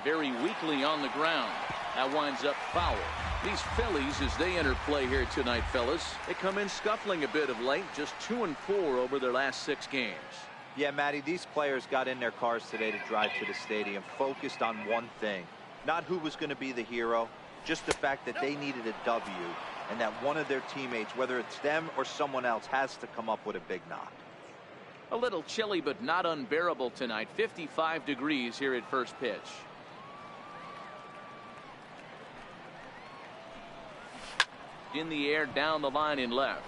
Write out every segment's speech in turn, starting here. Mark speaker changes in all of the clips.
Speaker 1: very weakly on the ground. That winds up foul. These Phillies, as they enter play here tonight, fellas, they come in scuffling a bit of late, just 2-4 over their last 6 games.
Speaker 2: Yeah, Matty, these players got in their cars today to drive to the stadium, focused on one thing. Not who was going to be the hero, just the fact that they needed a W, and that one of their teammates, whether it's them or someone else, has to come up with a big knock.
Speaker 1: A little chilly, but not unbearable tonight. 55 degrees here at first pitch. In the air, down the line in left.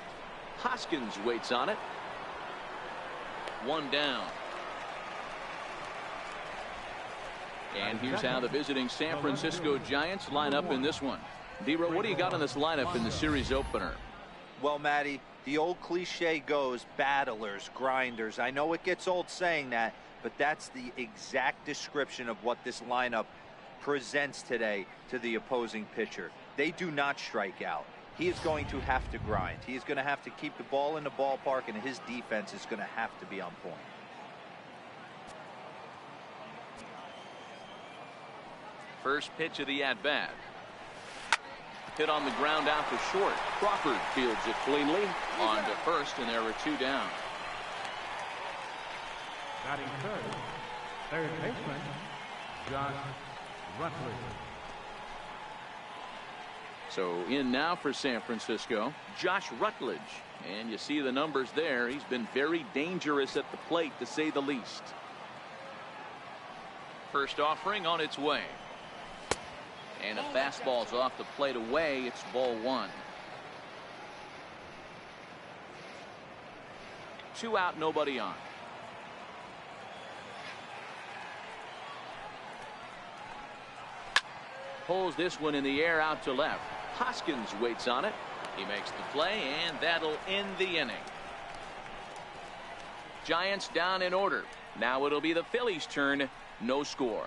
Speaker 1: Hoskins waits on it. 1 down. And here's how the visiting San Francisco Giants line up in this one. D-Row, what do you got on this lineup in the series opener?
Speaker 2: Well, Matty, the old cliche goes, battlers, grinders. I know it gets old saying that, but that's the exact description of what this lineup presents today to the opposing pitcher. They do not strike out. He is going to have to grind. He is going to have to keep the ball in the ballpark, and his defense is going to have to be on point.
Speaker 1: First pitch of the at-bat. Hit on the ground out to short. Crawford fields it cleanly. On to first, and there are 2 down.
Speaker 3: Batting third baseman, Josh Rutledge.
Speaker 1: So in now for San Francisco, Josh Rutledge. And you see the numbers there. He's been very dangerous at the plate, to say the least. First offering on its way. And a fastball's off the plate away. It's ball 1. 2 out, nobody on. Pulls this one in the air out to left. Hoskins waits on it. He makes the play, and that'll end the inning. Giants down in order. Now it'll be the Phillies' turn. No score.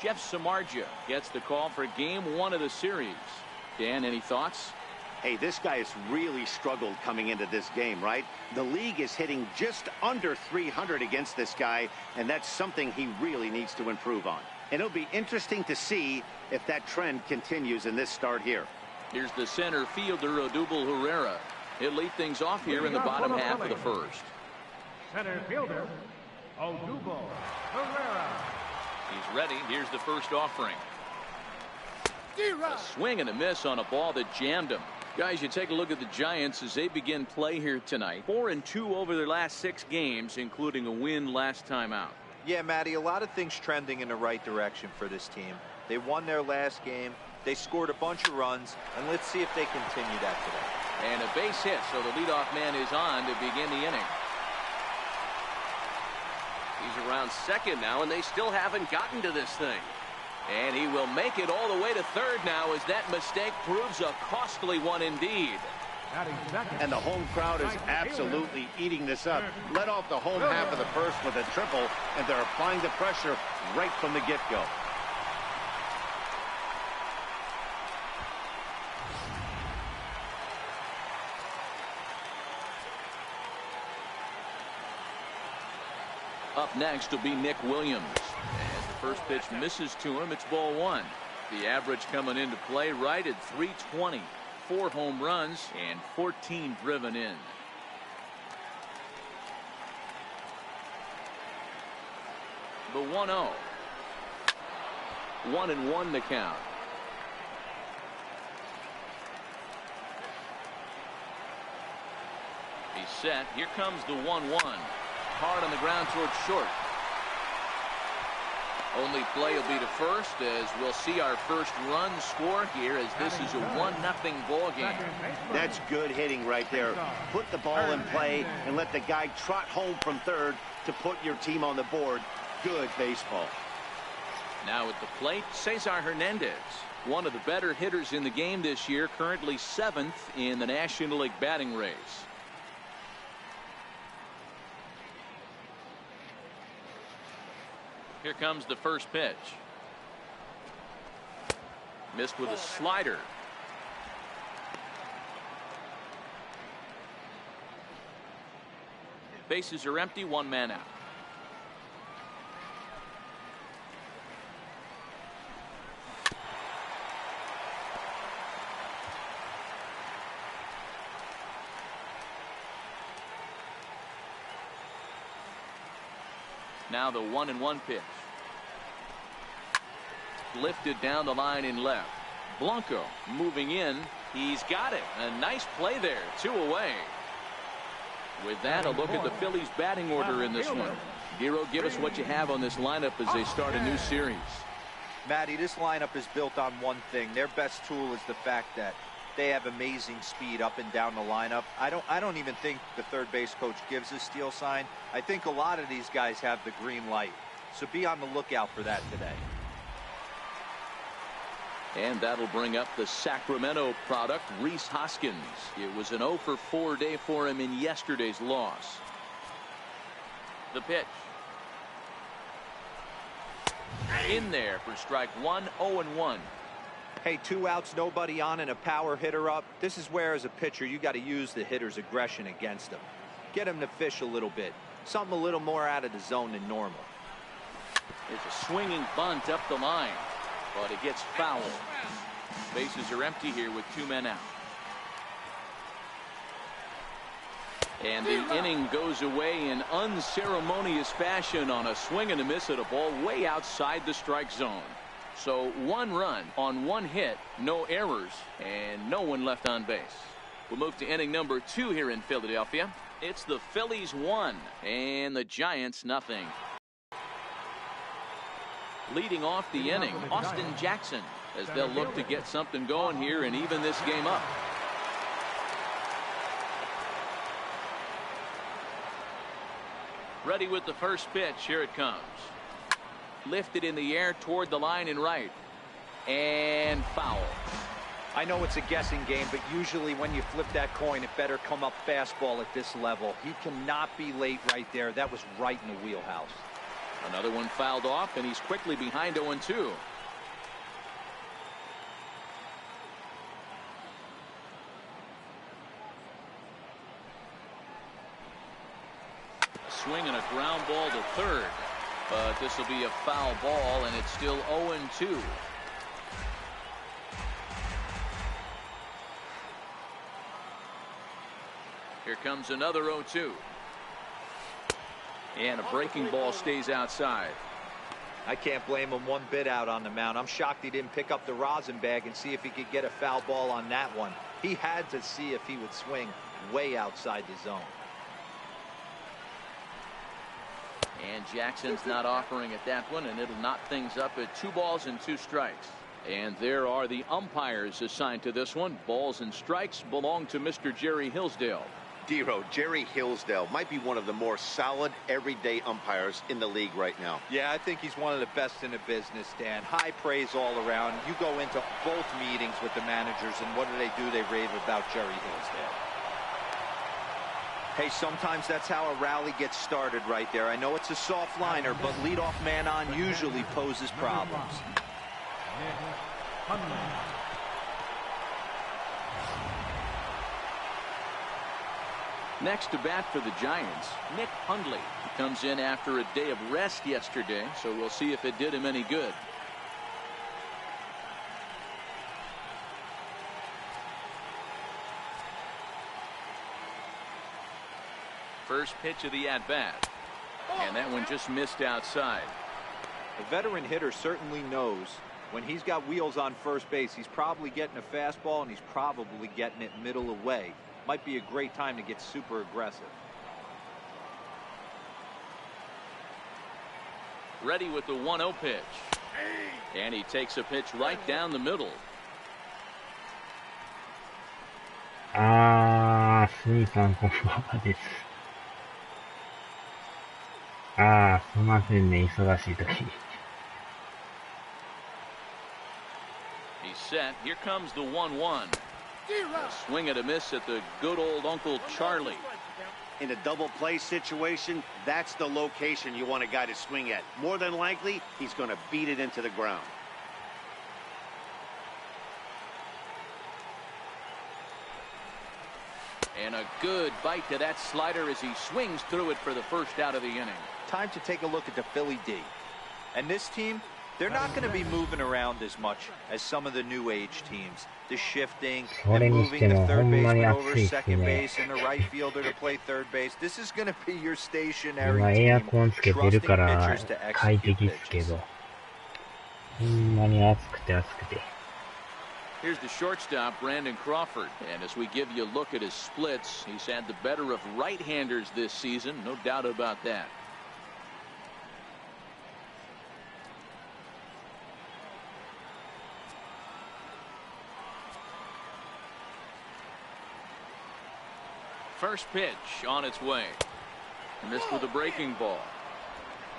Speaker 1: Jeff Samardzija gets the call for game 1 of the series. Dan, any thoughts?
Speaker 4: Hey, this guy has really struggled coming into this game, right? The league is hitting just under 300 against this guy, and that's something he really needs to improve on. And it'll be interesting to see if that trend continues in this start here.
Speaker 1: Here's the center fielder, Odubel Herrera. He'll lead things off here in the bottom half of the first.
Speaker 3: Center fielder, Odubel Herrera.
Speaker 1: He's ready. Here's the first offering. A swing and a miss on a ball that jammed him. Guys, you take a look at the Giants as they begin play here tonight. 4-2 over their last 6 games, including a win last time out.
Speaker 2: Yeah, Matty, a lot of things trending in the right direction for this team. They won their last game. They scored a bunch of runs, and let's see if they continue that today.
Speaker 1: And a base hit, so the leadoff man is on to begin the inning. He's around second now, and they still haven't gotten to this thing. And he will make it all the way to third now, as that mistake proves a costly one indeed.
Speaker 4: And the home crowd is absolutely eating this up. Led off the home half of the first with a triple, and they're applying the pressure right from the get-go.
Speaker 1: Up next will be Nick Williams. As the first pitch misses to him, it's ball 1. The average coming into play right at 320. 4 home runs and 14 driven in. The 1-0. 1-1 the count. He's set. Here comes the 1-1. Hard on the ground towards short. Only play will be to first, as we'll see our first run score here, as this is a 1-0 ball game.
Speaker 4: That's good hitting right there. Put the ball in play and let the guy trot home from third to put your team on the board. Good baseball.
Speaker 1: Now at the plate, Cesar Hernandez, one of the better hitters in the game this year, currently 7th in the National League batting race. Here comes the first pitch. Missed with a slider. Bases are empty, one man out. Now the 1-1 pitch. Lifted down the line in left. Blanco moving in. He's got it. A nice play there. 2 away. With that, a look at the Phillies batting order in this one. Giro, give us what you have on this lineup as they start a new series.
Speaker 2: Matty, this lineup is built on one thing. Their best tool is the fact that they have amazing speed up and down the lineup. I don't even think the third base coach gives a steal sign. I think a lot of these guys have the green light. So be on the lookout for that today.
Speaker 1: And that'll bring up the Sacramento product, Rhys Hoskins. It was an 0-for-4 day for him in yesterday's loss. The pitch. In there for strike 1, 0-1.
Speaker 2: Hey, 2 outs, nobody on, and a power hitter up. This is where, as a pitcher, you got to use the hitter's aggression against him. Get him to fish a little bit. Something a little more out of the zone than normal.
Speaker 1: It's a swinging bunt up the line, but it gets fouled. Bases are empty here with 2 men out. And the inning goes away in unceremonious fashion on a swing and a miss at a ball way outside the strike zone. So 1 run on 1 hit, no errors, and no one left on base. We'll move to inning number 2 here in Philadelphia. It's the Phillies 1 and the Giants nothing. Leading off the inning, Austin Jackson, as they'll look to get something going here and even this game up. Ready with the first pitch. Here it comes. Lifted in the air toward the line and right. And foul.
Speaker 2: I know it's a guessing game, but usually when you flip that coin, it better come up fastball at this level. He cannot be late right there. That was right in the wheelhouse.
Speaker 1: Another one fouled off, and he's quickly behind 0-2. A swing and a ground ball to third. But this will be a foul ball, and it's still 0-2. Here comes another 0-2. And a breaking ball stays outside.
Speaker 2: I can't blame him one bit out on the mound. I'm shocked he didn't pick up the rosin bag and see if he could get a foul ball on that one. He had to see if he would swing way outside the zone.
Speaker 1: And Jackson's not offering at that one, and it'll knot things up at 2 balls and 2 strikes. And there are the umpires assigned to this one. Balls and strikes belong to Mr. Jerry Hillsdale.
Speaker 4: Dero, Jerry Hillsdale might be one of the more solid everyday umpires in the league right now.
Speaker 2: Yeah, I think he's one of the best in the business, Dan. High praise all around. You go into both meetings with the managers, and what do? They rave about Jerry Hillsdale. Hey, sometimes that's how a rally gets started right there. I know it's a soft liner, but leadoff man on usually poses problems.
Speaker 1: Next to bat for the Giants, Nick Hundley. He comes in after a day of rest yesterday, so we'll see if it did him any good. First pitch of the at-bat. And that one just missed outside.
Speaker 2: A veteran hitter certainly knows when he's got wheels on first base, he's probably getting a fastball and he's probably getting it middle away. Might be a great time to get super aggressive.
Speaker 1: Ready with the 1-0 pitch. And he takes a pitch right down the middle.
Speaker 5: すみさんこんばんはです。すいませんね、忙しい時に。
Speaker 1: He's set. Here comes the 1-1. A swing and a miss at the good old Uncle Charlie.
Speaker 4: In a double play situation, that's the location you want a guy to swing at. More than likely, he's going to beat it into the ground.
Speaker 1: And a good bite to that slider as he swings through it for the first out of the inning.
Speaker 2: Time to take a look at the Philly D. And this team, they're not going to be moving around as much as some of the new age teams. The shifting and moving the third baseman over second base and the right fielder to play third base. This is going to be your stationary team, trusting pitchers to execute pitches.
Speaker 1: Here's the shortstop, Brandon Crawford. And as we give you a look at his splits, he's had the better of right-handers this season. No doubt about that. First pitch on its way. Missed with a breaking ball.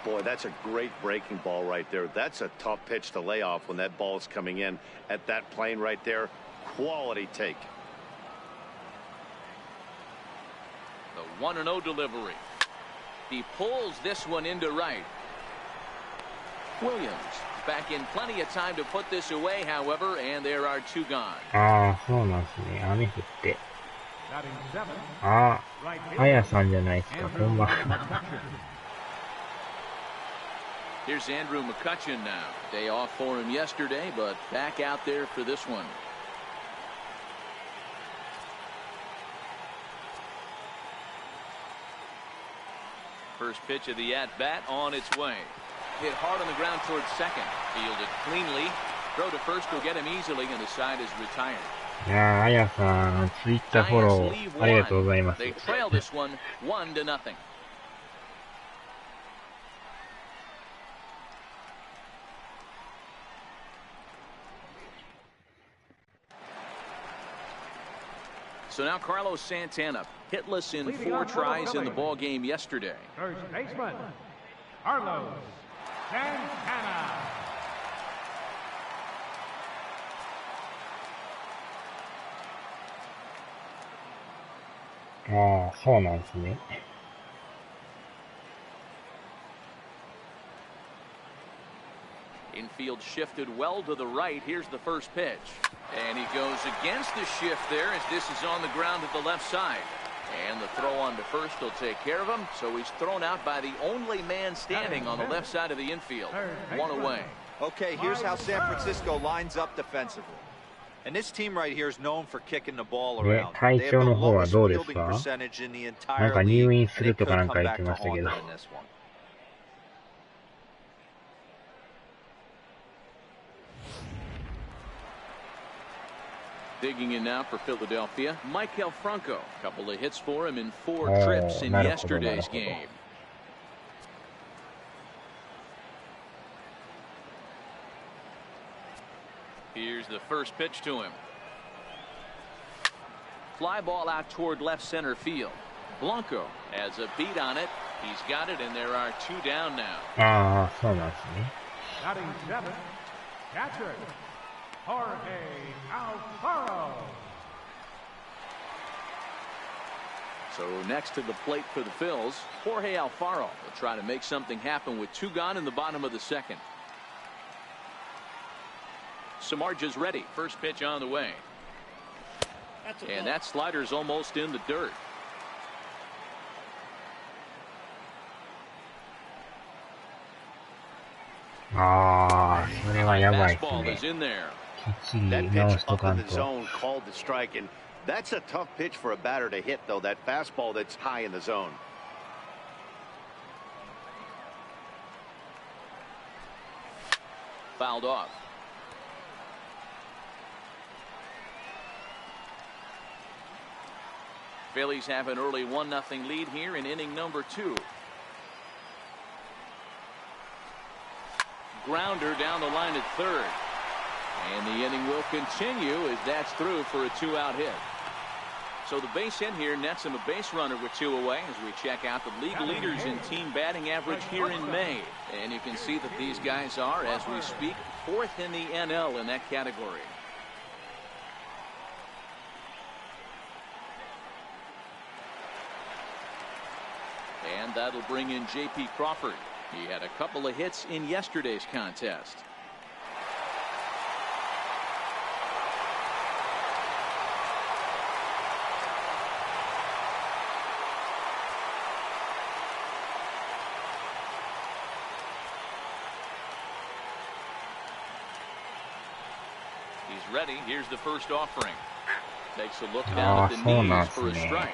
Speaker 4: Boy, that's a great breaking ball right there. That's a tough pitch to lay off when that ball's coming in at that plane right there. Quality take.
Speaker 1: The 1-0 delivery. He pulls this one into right. Williams back in plenty of time to put this away, however, and there are two gone. Here's Andrew McCutchen now. Day off for him yesterday, but back out there for this one. First pitch of the at-bat on its way. Hit hard on the ground towards second. Fielded cleanly. Throw to first will get him easily, and the side is retired.
Speaker 5: いやー、あやさん、ツイッターフォローありがとうございます。
Speaker 1: They trail this one 1-0. So now Carlos Santana, hitless in 4 tries in the ball game yesterday.
Speaker 3: First baseman, Carlos Santana.
Speaker 5: Ah, そうなんですね。
Speaker 1: Infield shifted well to the right. Here's the first pitch. And he goes against the shift there as this is on the ground at the left side. And the throw on to first will take care of him. So he's thrown out by the only man standing on the left side of the infield. 1 away.
Speaker 2: Okay, here's how San Francisco lines up defensively. And this team right here is known for kicking the ball around. They have the lowest fielding percentage in the entire league. They could come back to haunt them in this one.
Speaker 1: Digging in now for Philadelphia, Maikel Franco. A couple of hits for him in 4 trips in yesterday's game. Here's the first pitch to him. Fly ball out toward left center field. Blanco has a beat on it. He's got it, and there are 2 down now.
Speaker 5: Ah, そうなんですね。
Speaker 3: Batting 7, catcher, Jorge Alfaro.
Speaker 1: So next to the plate for the Phils, Jorge Alfaro will try to make something happen with 2 gone in the bottom of the second. Samardzija's ready. First pitch on the way. And that slider's almost in the dirt.
Speaker 5: Ah, それはやばいです
Speaker 1: Fastball
Speaker 5: ね。
Speaker 1: is in there.
Speaker 5: きっちり
Speaker 4: That
Speaker 5: 直
Speaker 4: pitch
Speaker 5: しと
Speaker 4: up
Speaker 5: か
Speaker 4: in
Speaker 5: ん
Speaker 4: the
Speaker 5: と。
Speaker 4: zone called the strike, and that's a tough pitch for a batter to hit, though. That fastball that's high in the zone.
Speaker 1: Fouled off. Phillies have an early 1-0 lead here in inning number 2. Grounder down the line at third. And the inning will continue as that's through for a 2-out hit. So the base hit here nets him a base runner with 2 away as we check out the league leaders in team batting average here in May. And you can see that these guys are, as we speak, 4th in the NL in that category. And that'll bring in J.P. Crawford. He had a couple of hits in yesterday's contest. ready. Here's the first offering. Takes a look down at the knees for a strike.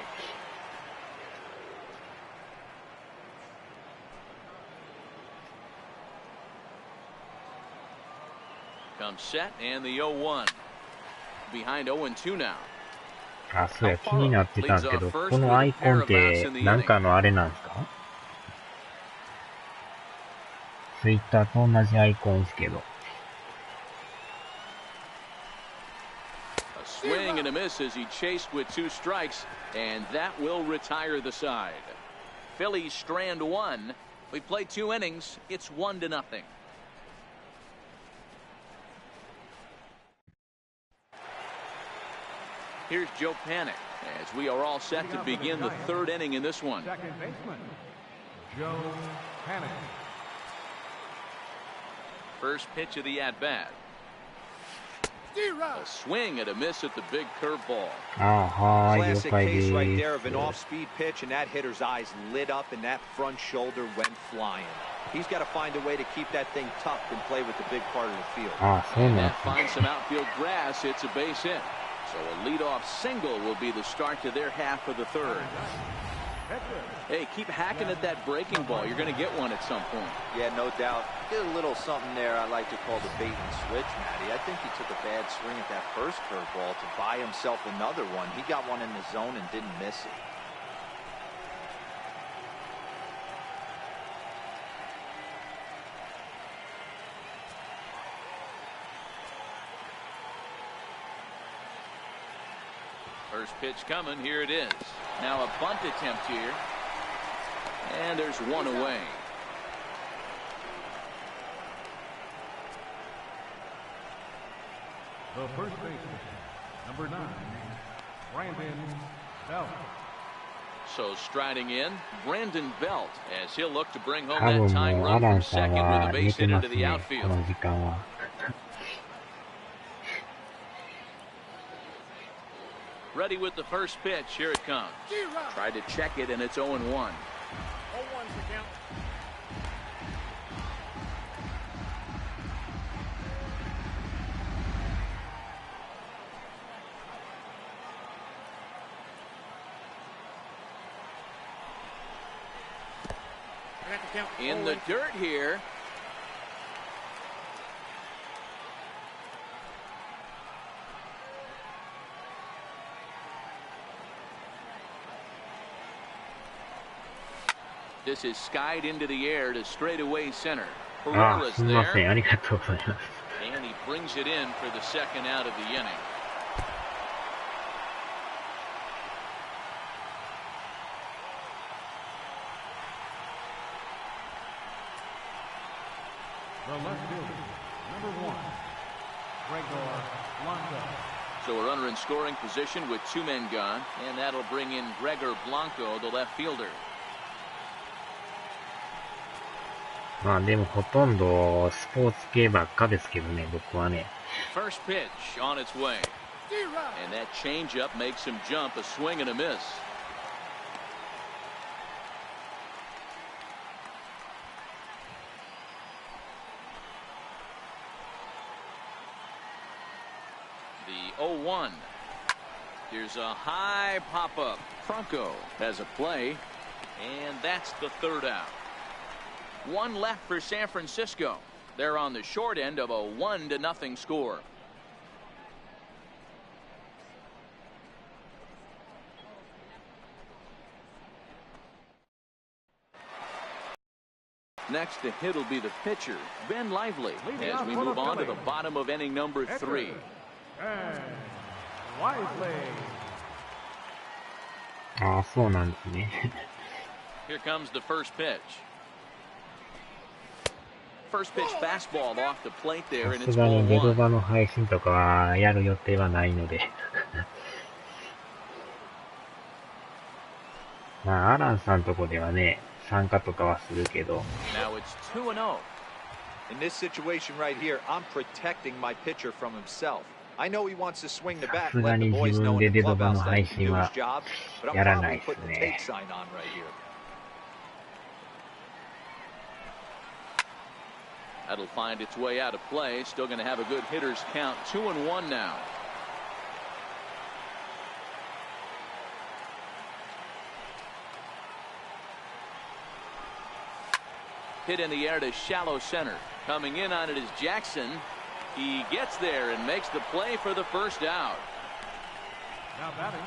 Speaker 1: Comes set and the 0-1. Behind 0-2 now.
Speaker 5: あ、そうや、気になってたんですけど、このアイコンってなんかのあれなんですか？ツイッターと同じアイコンですけど。
Speaker 1: A swing and a miss as he chased with 2 strikes, and that will retire the side. Phillies strand 1. We played 2 innings. It's 1-0. Here's Joe Panic as we are all set to begin the 3rd inning in this one.
Speaker 3: Second baseman, Joe Panic.
Speaker 1: First pitch of the at-bat. A swing and a miss at the big curveball.
Speaker 2: Classic case right there of an off-speed pitch, and that hitter's eyes lit up and that front shoulder went flying. He's got to find a way to keep that thing tucked and play with the big part of the field.
Speaker 1: And that finds some outfield grass. It's a base hit. So a leadoff single will be the start to their half of the 3rd. Hey, keep hacking at that breaking ball. You're going to get one at some point.
Speaker 2: Yeah, no doubt. Did a little something there I like to call the bait and switch, Matty. I think he took a bad swing at that first curveball to buy himself another one. He got one in the zone and didn't miss it.
Speaker 1: First pitch coming. Here it is. Now a bunt attempt here. And there's one away.
Speaker 3: The first baseman, number 9, Brandon Belt.
Speaker 1: So striding in, Brandon Belt, as he'll look to bring home that tying run from second with a base hit into the outfield. Ready with the first pitch. Here it comes. Tried to check it, and it's 0-1. 0-1's the count. In the dirt here. This is skied into the air to straightaway center. Pereira's there. And he brings it in for the 2nd out of the inning.
Speaker 3: The left fielder, number 1, Gregor Blanco.
Speaker 1: So a runner in scoring position with 2 men gone, and that'll bring in Gregor Blanco, the left fielder.
Speaker 5: まあでもほとんどスポーツ系ばっかですけどね、僕はね。
Speaker 1: First pitch on its way. And that changeup makes him jump, a swing and a miss. The 0-1. Here's a high pop-up. Franco has a play, and that's the 3rd out. 1 left for San Francisco. They're on the short end of a 1-0 score. Next to hit will be the pitcher, Ben Lively, as we move on to the bottom of inning number 3.
Speaker 3: And Lively.
Speaker 5: ああ、そうなんですね。
Speaker 1: Here comes the first pitch. First pitch fastball off the plate there, and
Speaker 5: さ
Speaker 1: it's
Speaker 5: すがにデド
Speaker 1: 0-1.
Speaker 5: バの配信とかはやる予定はないので。まあ、アランさんとこではね、参加とかはするけど。
Speaker 1: Now it's 2-0.
Speaker 2: In this situation right here, I'm protecting my pitcher from himself. I know he wants to swing the bat and let the boys know in the clubhouse that he can do his job, but I'm probably putting the take sign on right here.
Speaker 1: That'll find its way out of play. Still going to have a good hitter's count. 2-1 now. Hit in the air to shallow center. Coming in on it is Jackson. He gets there and makes the play for the first out.
Speaker 3: Now batting,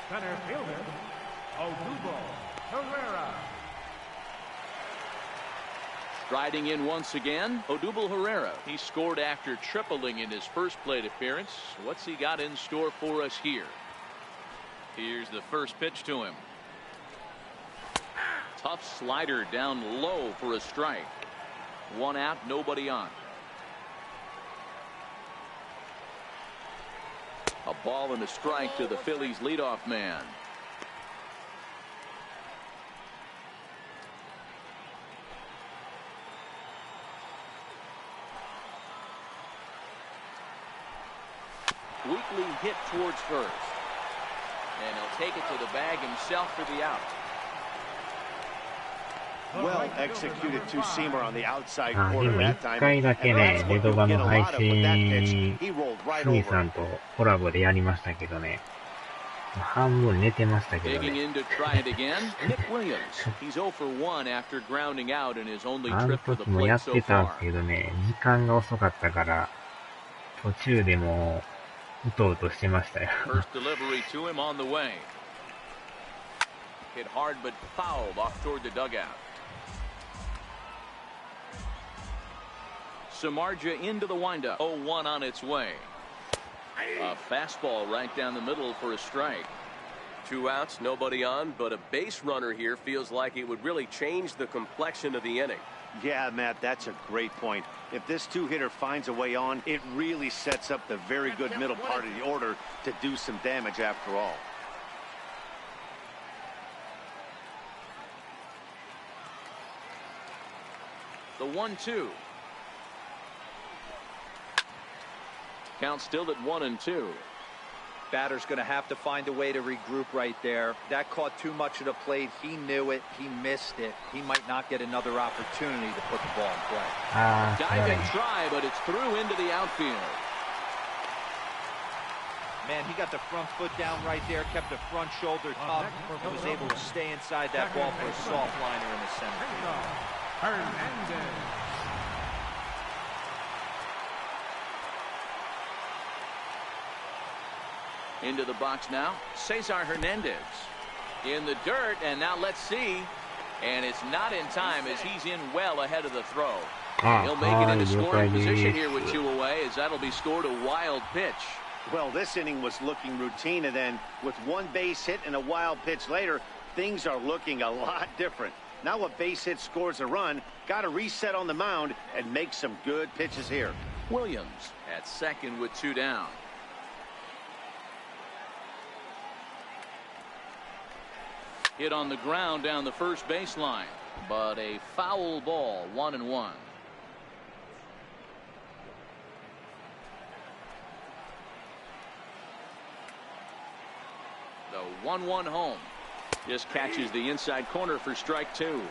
Speaker 3: center fielder, Odubel Herrera.
Speaker 1: Striding in once again, Odubel Herrera. He scored after tripling in his first plate appearance. What's he got in store for us here? Here's the first pitch to him. Tough slider down low for a strike. 1 out, nobody on. A ball and a strike to the Phillies leadoff man. Weakly hit towards first. And he'll take it to the bag himself for the out.
Speaker 4: Well executed two-seamer on the outside
Speaker 5: でも
Speaker 4: corner
Speaker 5: 1
Speaker 4: that time.
Speaker 5: 回だけね、
Speaker 4: And
Speaker 5: レ
Speaker 4: that's
Speaker 5: ド
Speaker 4: what
Speaker 5: バ
Speaker 4: you
Speaker 5: の
Speaker 4: get a
Speaker 5: 配
Speaker 4: lot of with that pitch.
Speaker 5: 信、
Speaker 4: He rolled right
Speaker 5: フリー
Speaker 4: over
Speaker 5: さ
Speaker 4: it.
Speaker 5: んとコラボでやりましたけどね、半分寝てましたけど
Speaker 1: Digging
Speaker 5: ね、
Speaker 1: in to try it again. Nick Williams. He's 0 for 1 after grounding out in his only
Speaker 5: あの
Speaker 1: trip to the
Speaker 5: 時もや
Speaker 1: plate
Speaker 5: って
Speaker 1: so
Speaker 5: たん
Speaker 1: far.
Speaker 5: ですけどね、時間が遅かったから、途中でもう、うとうとしてましたよ。
Speaker 1: First delivery to him on the way. Hit hard but fouled off toward the dugout. Samardzija into the windup. 0-1 on its way. A fastball right down the middle for a strike.
Speaker 6: 2 outs, nobody on, but a base runner here feels like it would really change the complexion of the inning.
Speaker 4: Yeah, Matt, that's a great point. If this two-hitter finds a way on, it really sets up the very good middle part of the order to do some damage after all.
Speaker 1: The 1-2. Count still at 1-2.
Speaker 2: Batter's going to have to find a way to regroup right there. That caught too much of the plate. He knew it. He missed it. He might not get another opportunity to put the ball in play.
Speaker 1: Diving try, but it's through into the outfield.
Speaker 2: Man, he got the front foot down right there, kept the front shoulder up, and was able to stay inside that ball for a soft liner in the center field.
Speaker 3: Hernandez.
Speaker 1: Into the box now, Cesar Hernandez. In the dirt, and now let's see. And it's not in time as he's in well ahead of the throw. He'll make it into scoring position here with 2 away, as that'll be scored a wild pitch.
Speaker 4: Well, this inning was looking routine, and then with 1 base hit and a wild pitch later, things are looking a lot different. Now a base hit scores a run, got to reset on the mound and make some good pitches here.
Speaker 1: Williams at second with 2 down. Hit on the ground down the first baseline, but a foul ball. 1-1. The 1-1 home. Just catches the inside corner for strike 2.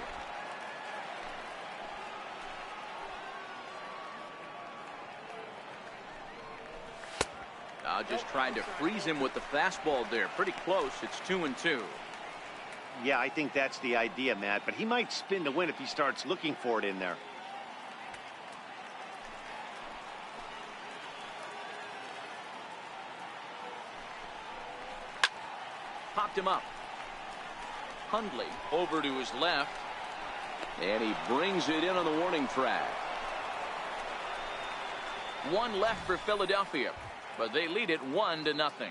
Speaker 1: Just trying to freeze him with the fastball there. Pretty close. It's 2-2.
Speaker 4: Yeah, I think that's the idea, Matt, but he might spin to win if he starts looking for it in there.
Speaker 1: Popped him up. Hundley over to his left, and he brings it in on the warning track. 1 left for Philadelphia, but they lead it 1-0.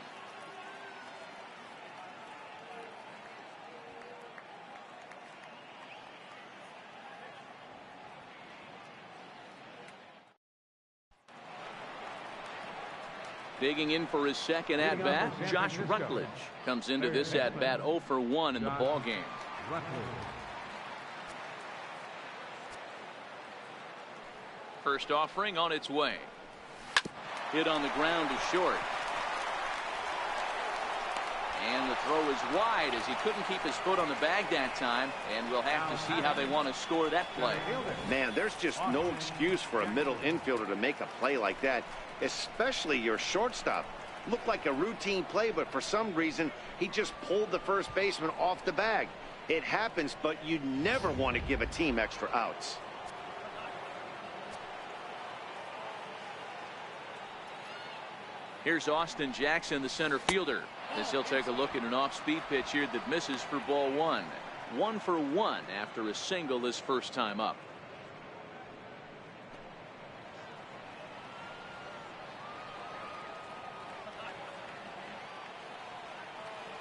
Speaker 1: Digging in for his second at-bat, Josh Rutledge comes into this at-bat 0 for 1 in the ballgame. First offering on its way. Hit on the ground to short. And the throw is wide as he couldn't keep his foot on the bag that time, and we'll have to see how they want to score that play.
Speaker 4: Man, there's just no excuse for a middle infielder to make a play like that, especially your shortstop. Looked like a routine play, but for some reason, he just pulled the first baseman off the bag. It happens, but you never want to give a team extra outs.
Speaker 1: Here's Austin Jackson, the center fielder, as he'll take a look at an off-speed pitch here that misses for ball one. 1 for 1 after a single his first time up.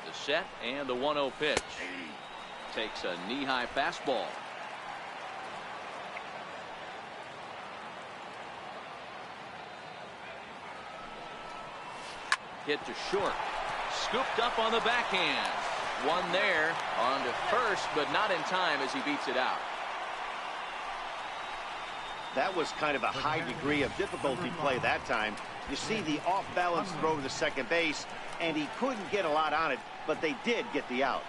Speaker 1: The set and the 1-0 pitch. Takes a knee-high fastball. Hit to short. Scooped up on the backhand. One there on to first, but not in time as he beats it out.
Speaker 4: That was kind of a high degree of difficulty play that time. You see the off-balance throw to second base, and he couldn't get a lot on it, but they did get the out.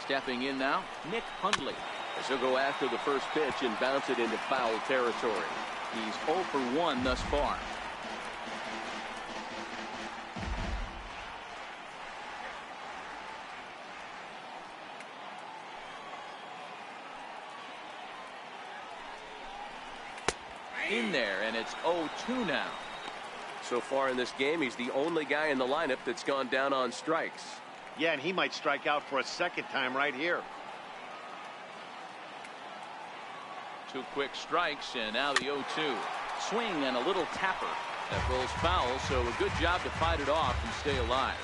Speaker 1: Stepping in now, Nick Hundley.
Speaker 6: As he'll go after the first pitch and bounce it into foul territory.
Speaker 1: He's 0 for 1 thus far. In there, and it's 0-2 now.
Speaker 6: So far in this game, he's the only guy in the lineup that's gone down on strikes.
Speaker 4: Yeah, and he might strike out for a second time right here.
Speaker 1: 2 quick strikes, and now the 0-2. Swing and a little tapper. That rolls foul, so a good job to fight it off and stay alive.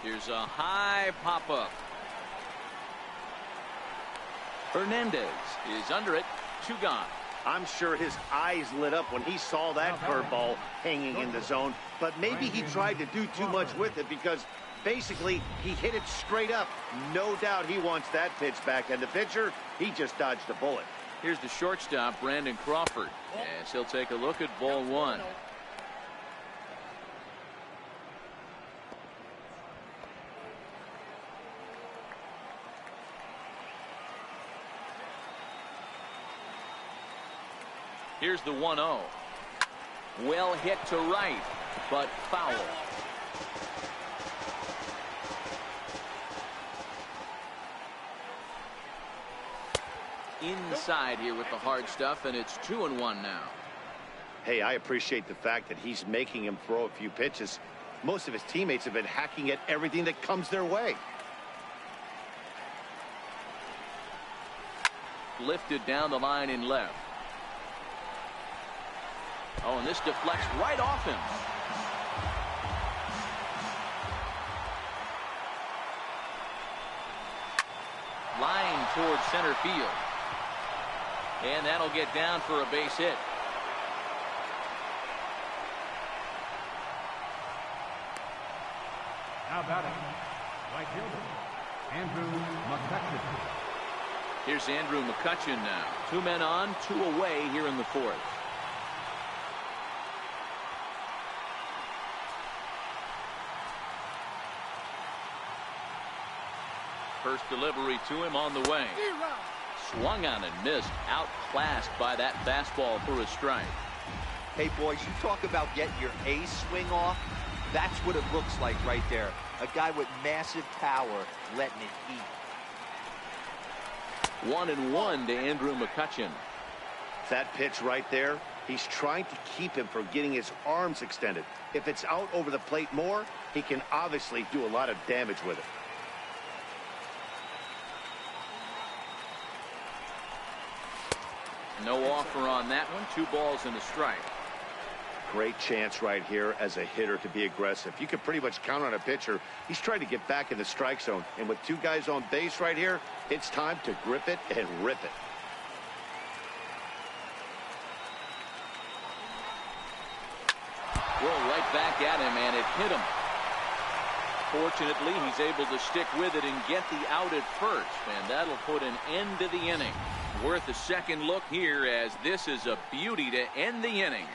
Speaker 1: Here's a high pop-up. Hernandez is under it. 2 gone.
Speaker 4: I'm sure his eyes lit up when he saw that curveball hanging in the zone, but maybe he tried to do too much with it because basically he hit it straight up. No doubt he wants that pitch back, and the pitcher, he just dodged a bullet.
Speaker 1: Here's the shortstop, Brandon Crawford, as he'll take a look at ball 1. Here's the 1-0. Well hit to right, but foul. Inside here with the hard stuff, and it's 2-1 now.
Speaker 4: Hey, I appreciate the fact that he's making him throw a few pitches. Most of his teammates have been hacking at everything that comes their way.
Speaker 1: Lifted down the line in left. Oh, and this deflects right off him. Line towards center field. And that'll get down for a base hit.
Speaker 3: Now batting, right fielder, Andrew McCutchen.
Speaker 1: Here's Andrew McCutchen now. 2 men on, 2 away here in the 4th. First delivery to him on the way. Swung on and missed. Outclassed by that fastball for a strike.
Speaker 2: Hey, boys, you talk about getting your A swing off. That's what it looks like right there. A guy with massive power letting it eat.
Speaker 1: 1-1 to Andrew McCutchen.
Speaker 4: That pitch right there, he's trying to keep him from getting his arms extended. If it's out over the plate more, he can obviously do a lot of damage with it.
Speaker 1: No offer on that one. 2 balls and a strike.
Speaker 4: great chance right here as a hitter to be aggressive. You can pretty much count on a pitcher. He's trying to get back in the strike zone. And with two guys on base right here, it's time to grip it and rip it.
Speaker 1: Roll right back at him, and it hit him. Fortunately, he's able to stick with it and get the out at first, and that'll put an end to the inning. Worth a second look here, as this is a beauty to end the inning.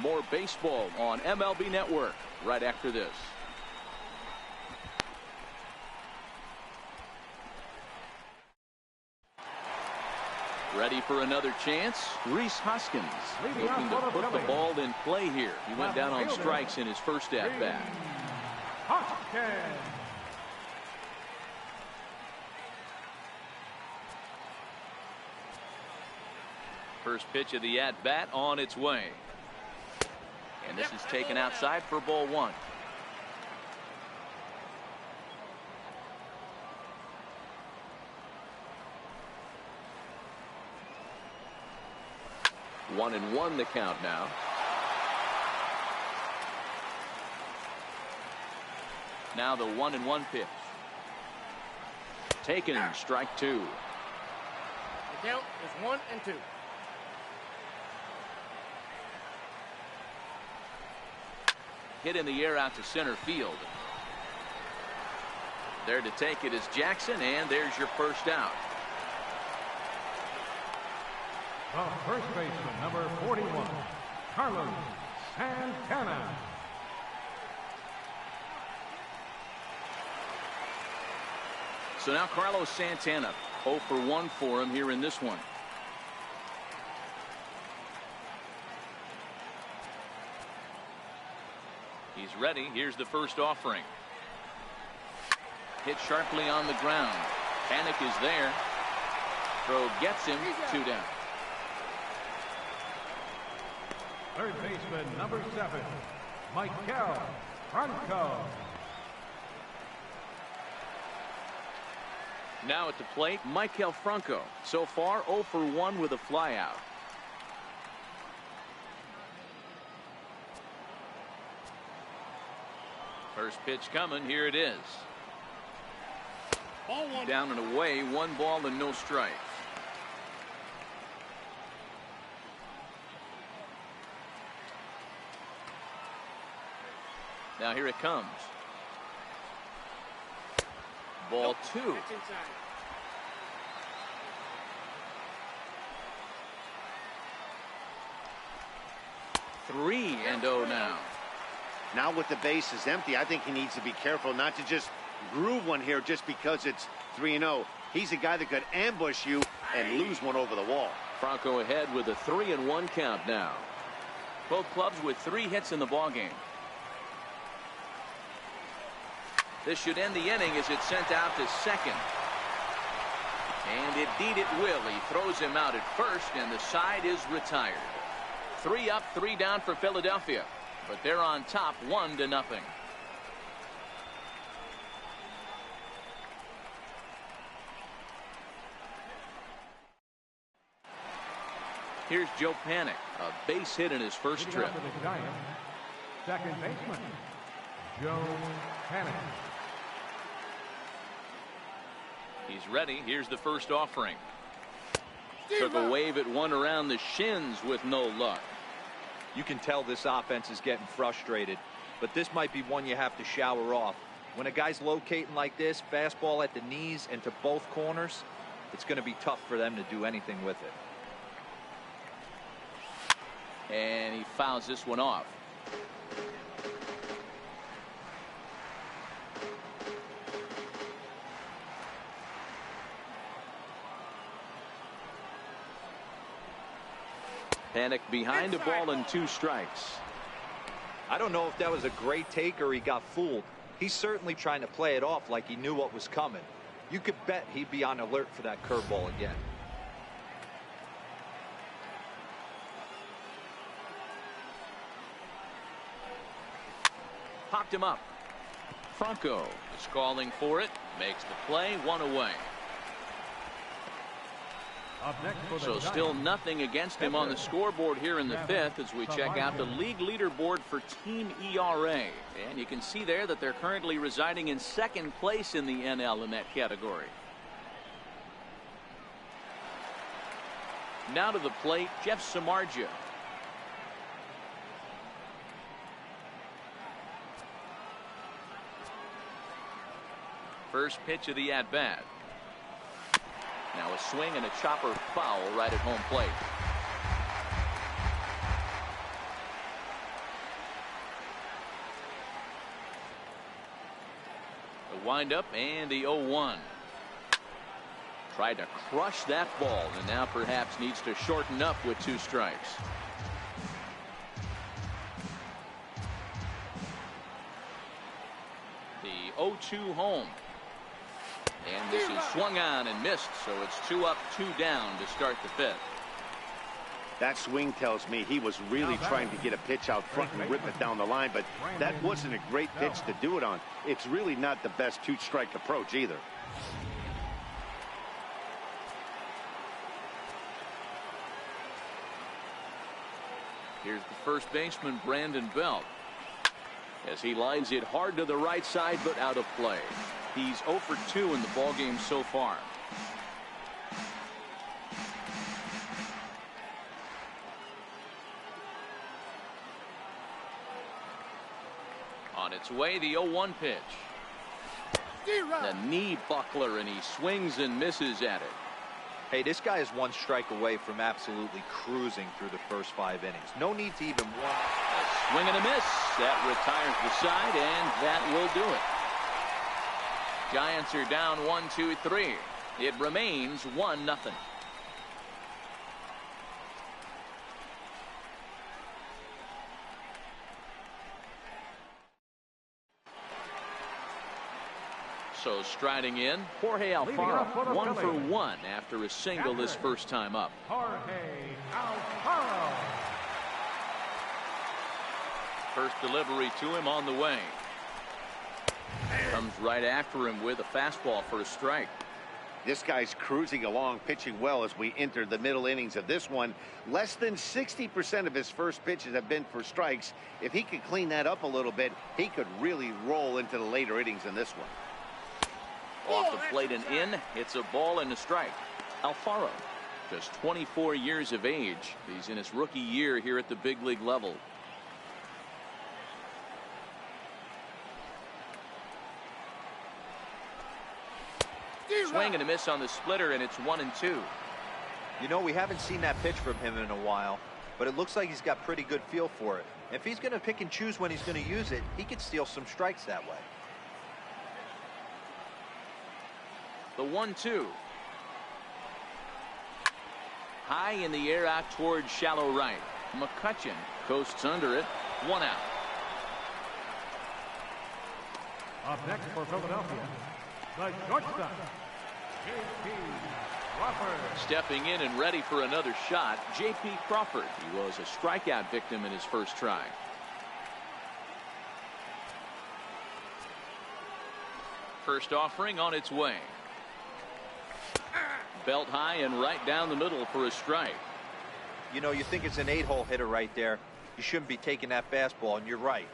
Speaker 1: More baseball on MLB Network right after this. Ready for another chance? Rhys Hoskins looking to put the ball in play here. He went down on strikes in his first at-bat.
Speaker 3: Hoskins.
Speaker 1: First pitch of the at-bat on its way. And this is taken outside for ball one. One and one the count now. Now the 1-1 pitch. Taken, strike two.
Speaker 7: The count is 1-2.
Speaker 1: Hit in the air out to center field. There to take it is Jackson, and there's your first out.
Speaker 3: The first baseman, number 41, Carlos Santana.
Speaker 1: So now Carlos Santana, 0 for 1 for him here in this one. He's ready. Here's the first offering. Hit sharply on the ground. Panic is there. Throw gets him. 2 down.
Speaker 3: Third baseman, number 7, Michael Franco.
Speaker 1: Now at the plate, Michael Franco. So far, 0 for 1 with a flyout. First pitch coming. Here it is.
Speaker 7: Ball one.
Speaker 1: Down and away. 1 ball and no strikes. Now here it comes. Ball 2.
Speaker 7: That's inside.
Speaker 1: Three and 0 now.
Speaker 4: Now with the bases empty, I think he needs to be careful not to just groove one here just because it's 3-0. He's a guy that could ambush you and lose one over the wall.
Speaker 1: Franco ahead with a 3-1 count now. Both clubs with 3 hits in the ballgame. This should end the inning as it's sent out to second. And indeed it will. He throws him out at first, and the side is retired. 3 up, 3 down for Philadelphia. But they're on top 1-0. Here's Joe Panic, a base hit in his first trip.
Speaker 3: For the Giants, second baseman, Joe Panic.
Speaker 1: He's ready. Here's the first offering. Took a wave at one around the shins with no luck.
Speaker 2: You can tell this offense is getting frustrated, but this might be one you have to shower off. When a guy's locating like this, fastball at the knees and to both corners, it's going to be tough for them to do anything with it.
Speaker 1: And he fouls this one off. Panic behind a ball and 2 strikes.
Speaker 2: I don't know if that was a great take or he got fooled. He's certainly trying to play it off like he knew what was coming. You could bet he'd be on alert for that curveball again.
Speaker 1: Popped him up. Franco is calling for it. Makes the play. 1 away.
Speaker 3: Up next for the
Speaker 1: So
Speaker 3: Giants,
Speaker 1: still nothing against him on the scoreboard here in the fifth as we check out the league leaderboard for team ERA. And you can see there that they're currently residing in second place in the NL in that category. Now to the plate, Jeff Samardzija. First pitch of the at-bat. Now a swing and a chopper foul right at home plate. The windup and the 0-1. Tried to crush that ball and now perhaps needs to shorten up with 2 strikes. The 0-2 home. And this is swung on and missed, so it's 2 up, 2 down to start the fifth.
Speaker 4: That swing tells me he was really trying to get a pitch out front and rip it down the line, but that wasn't a great pitch to do it on. It's really not the best 2-strike approach either.
Speaker 1: Here's the first baseman, Brandon Belt, as he lines it hard to the right side, but out of play. He's 0 for 2 in the ballgame so far. On its way, the 0-1 pitch. The knee buckler, and he swings and misses at it.
Speaker 2: Hey, this guy is 1 strike away from absolutely cruising through the first 5 innings. No need to even walk.
Speaker 1: A swing and a miss. That retires the side, and that will do it. Giants are down 1-2-3. It remains 1-0. So striding in, Jorge Alfaro, 1 for 1 after a single this first time up.
Speaker 3: Jorge Alfaro.
Speaker 1: First delivery to him on the way. Comes right after him with a fastball for a strike.
Speaker 4: This guy's cruising along, pitching well as we enter the middle innings of this one. Less than 60% of his first pitches have been for strikes. If he could clean that up a little bit, he could really roll into the later innings in this one.
Speaker 1: Off the plate and in. It's a ball and a strike. Alfaro, just 24 years of age. He's in his rookie year here at the big league level. Swing and a miss on the splitter, and it's 1-2.
Speaker 2: You know, we haven't seen that pitch from him in a while, but it looks like he's got pretty good feel for it. If he's going to pick and choose when he's going to use it, he could steal some strikes that way.
Speaker 1: The 1-2. High in the air out towards shallow right. McCutchen coasts under it. 1 out.
Speaker 3: Up next for Philadelphia, the shortstop, J.P. Crawford.
Speaker 1: Stepping in and ready for another shot, J.P. Crawford. He was a strikeout victim in his first try. First offering on its way. Belt high and right down the middle for a strike.
Speaker 2: You know, you think it's an 8-hole hitter right there. You shouldn't be taking that fastball, and you're right.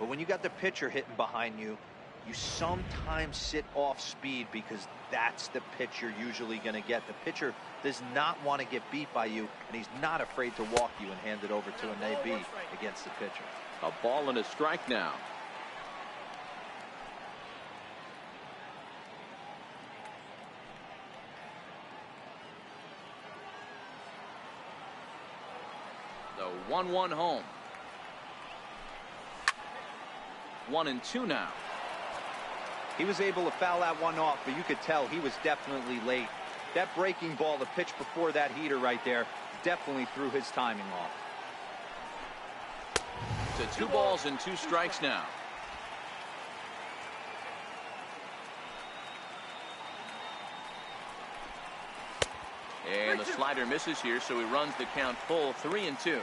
Speaker 2: But when you got the pitcher hitting behind you, you sometimes sit off speed because that's the pitch you're usually going to get. The pitcher does not want to get beat by you, and he's not afraid to walk you and hand it over to an AB against the pitcher.
Speaker 1: A ball and a strike now. The 1-1 home. 1-2 now.
Speaker 2: He was able to foul that one off, but you could tell he was definitely late. That breaking ball, the pitch before that heater right there, definitely threw his timing off.
Speaker 1: To 2 balls and 2 strikes now. And the slider misses here, so he runs the count full. 3-2.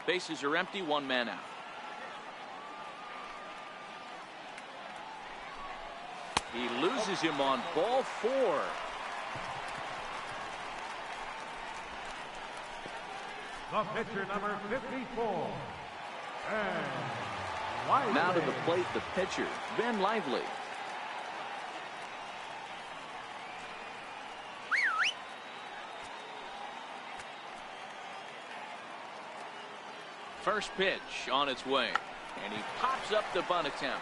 Speaker 1: Bases are empty, 1 man out. He loses him on ball 4.
Speaker 3: The pitcher, number 54. And
Speaker 1: now to the plate, the pitcher, Ben Lively. First pitch on its way, and he pops up the bunt attempt.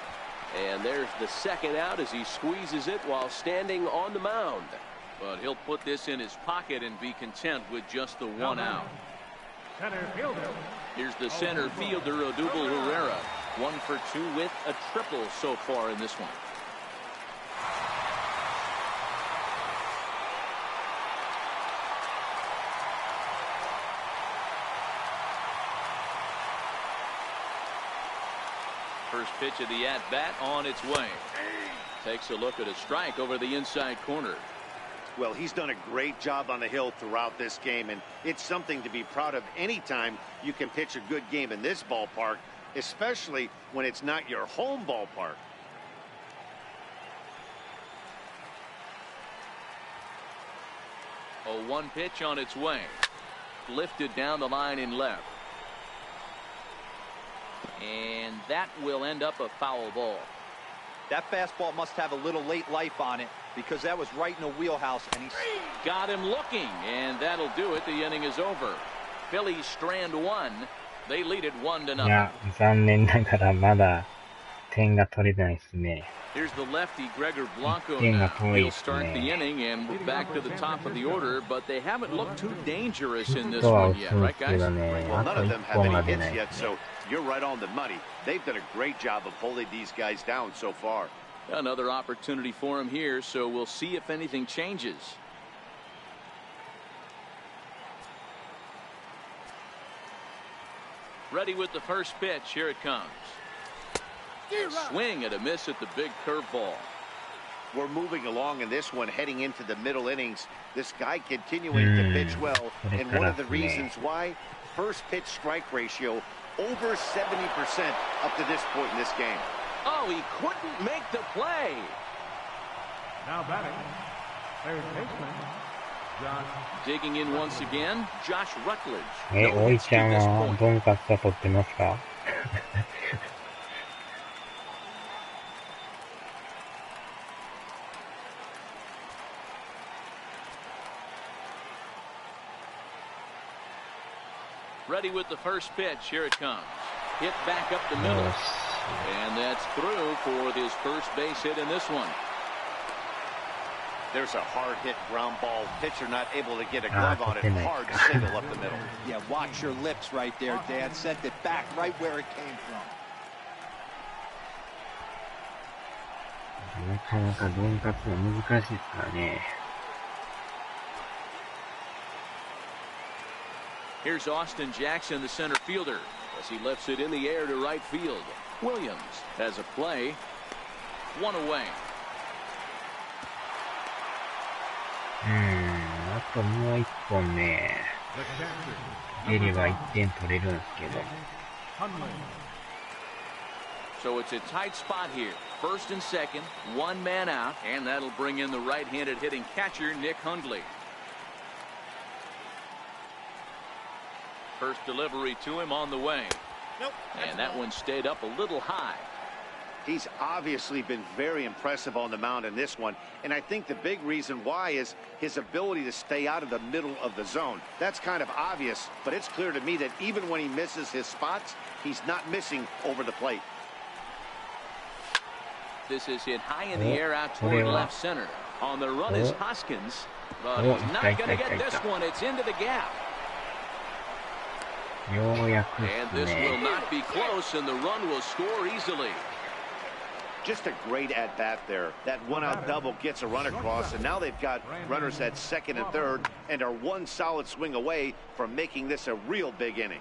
Speaker 6: And there's the second out as he squeezes it while standing on the mound.
Speaker 1: But he'll put this in his pocket and be content with just the one out.
Speaker 3: Center fielder.
Speaker 1: Here's the center fielder, Odubel Herrera. 1 for 2 with a triple so far in this one. First pitch of the at-bat on its way. Takes a look at a strike over the inside corner.
Speaker 4: Well, he's done a great job on the hill throughout this game, and it's something to be proud of anytime you can pitch a good game in this ballpark, especially when it's not your home ballpark.
Speaker 1: A 1 pitch on its way. Lifted down the line in left. And that will end up a foul ball.
Speaker 2: That fastball must have a little late life on it, because that was right in the wheelhouse, and he's
Speaker 1: got him looking, and that'll do it. The inning is over. Phillies strand 1. They lead it 1-0.
Speaker 5: いや、残念ながらまだ点が取れないですね。
Speaker 1: Here's the lefty Gregor Blanco
Speaker 5: 点が
Speaker 1: now.
Speaker 5: 遠い
Speaker 1: He'll
Speaker 5: です
Speaker 1: start
Speaker 5: ね。
Speaker 1: the inning, and we're back to the top of the order, but they haven't looked too dangerous in
Speaker 5: ヒッ
Speaker 1: this
Speaker 5: トは
Speaker 1: one
Speaker 5: 打つ
Speaker 1: yet,
Speaker 5: んで
Speaker 1: right,
Speaker 5: すけ
Speaker 1: guys?
Speaker 5: どね、
Speaker 4: Well,
Speaker 5: あ
Speaker 4: none
Speaker 5: と
Speaker 4: of
Speaker 5: 1
Speaker 4: them have
Speaker 5: 本が
Speaker 4: any
Speaker 5: 出な
Speaker 4: hits
Speaker 5: い
Speaker 4: yet,
Speaker 5: ですね。
Speaker 4: so you're right on the money. They've done a great job of holding these guys down so far.
Speaker 1: Another opportunity for him here, so we'll see if anything changes. Ready with the first pitch. Here it comes. A swing and a miss at the big curveball.
Speaker 4: We're moving along in this one, heading into the middle innings. This guy continuing to pitch well, and one of the reasons why, first pitch strike ratio over 70% up to this point in this game.
Speaker 1: Oh, he couldn't make the play.
Speaker 3: Now batting, third baseman, Josh.
Speaker 1: Digging in once again, Josh Rutledge.
Speaker 5: 大井ちゃんはドンカツは取ってますか？
Speaker 1: Ready with the first pitch. Here it comes. Hit back up the middle. And that's through for his first base hit in this one.
Speaker 4: There's a hard hit ground ball. Pitcher not able to get a glove on it. Hard single up the middle.
Speaker 2: Yeah, watch your lips right there, Dad. Sent it back right where it came from.
Speaker 5: なかなかドンカツは難しいですからね。
Speaker 1: Here's Austin Jackson, the center fielder, as he lifts it in the air to right field. Williams has a play. 1 away.
Speaker 5: あともう1本ね、出れば1点取れるんですけど。
Speaker 1: So it's a tight spot here. First and second, 1 man out, and that'll bring in the right-handed hitting catcher, Nick Hundley. First delivery to him on the way.
Speaker 7: Nope.
Speaker 1: And that one stayed up a little high.
Speaker 4: He's obviously been very impressive on the mound in this one, and I think the big reason why is his ability to stay out of the middle of the zone. That's kind of obvious, but it's clear to me that even when he misses his spots, he's not missing over the plate.
Speaker 1: This is hit high in the air out toward left center. On the run is Hoskins, but he's not going to get this one. It's into the gap.
Speaker 5: ようやく
Speaker 1: And
Speaker 5: です
Speaker 1: this will
Speaker 5: ね。
Speaker 1: not be close, and the run will score easily.
Speaker 4: Just a great at-bat there. That one-out double gets a run across, and now they've got runners at second and third and are 1 solid swing away from making this a real big inning.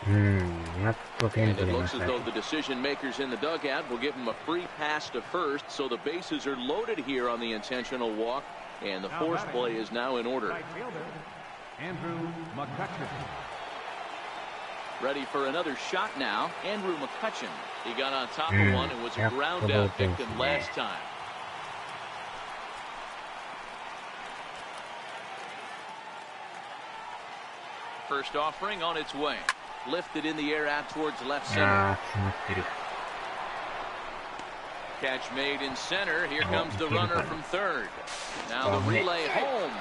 Speaker 1: And it looks as though the decision makers in the dugout will give him a free pass to first, so the bases are loaded here on the intentional walk. And the force play is now in order.
Speaker 3: Right fielder, Andrew McCutcheon.
Speaker 1: Ready for another shot now. Andrew McCutcheon. He got on top of one and was a ground out victim last time. First offering on its way. Lifted in the air out towards left center. Catch made in center. Here comes the runner from third. Now the relay home.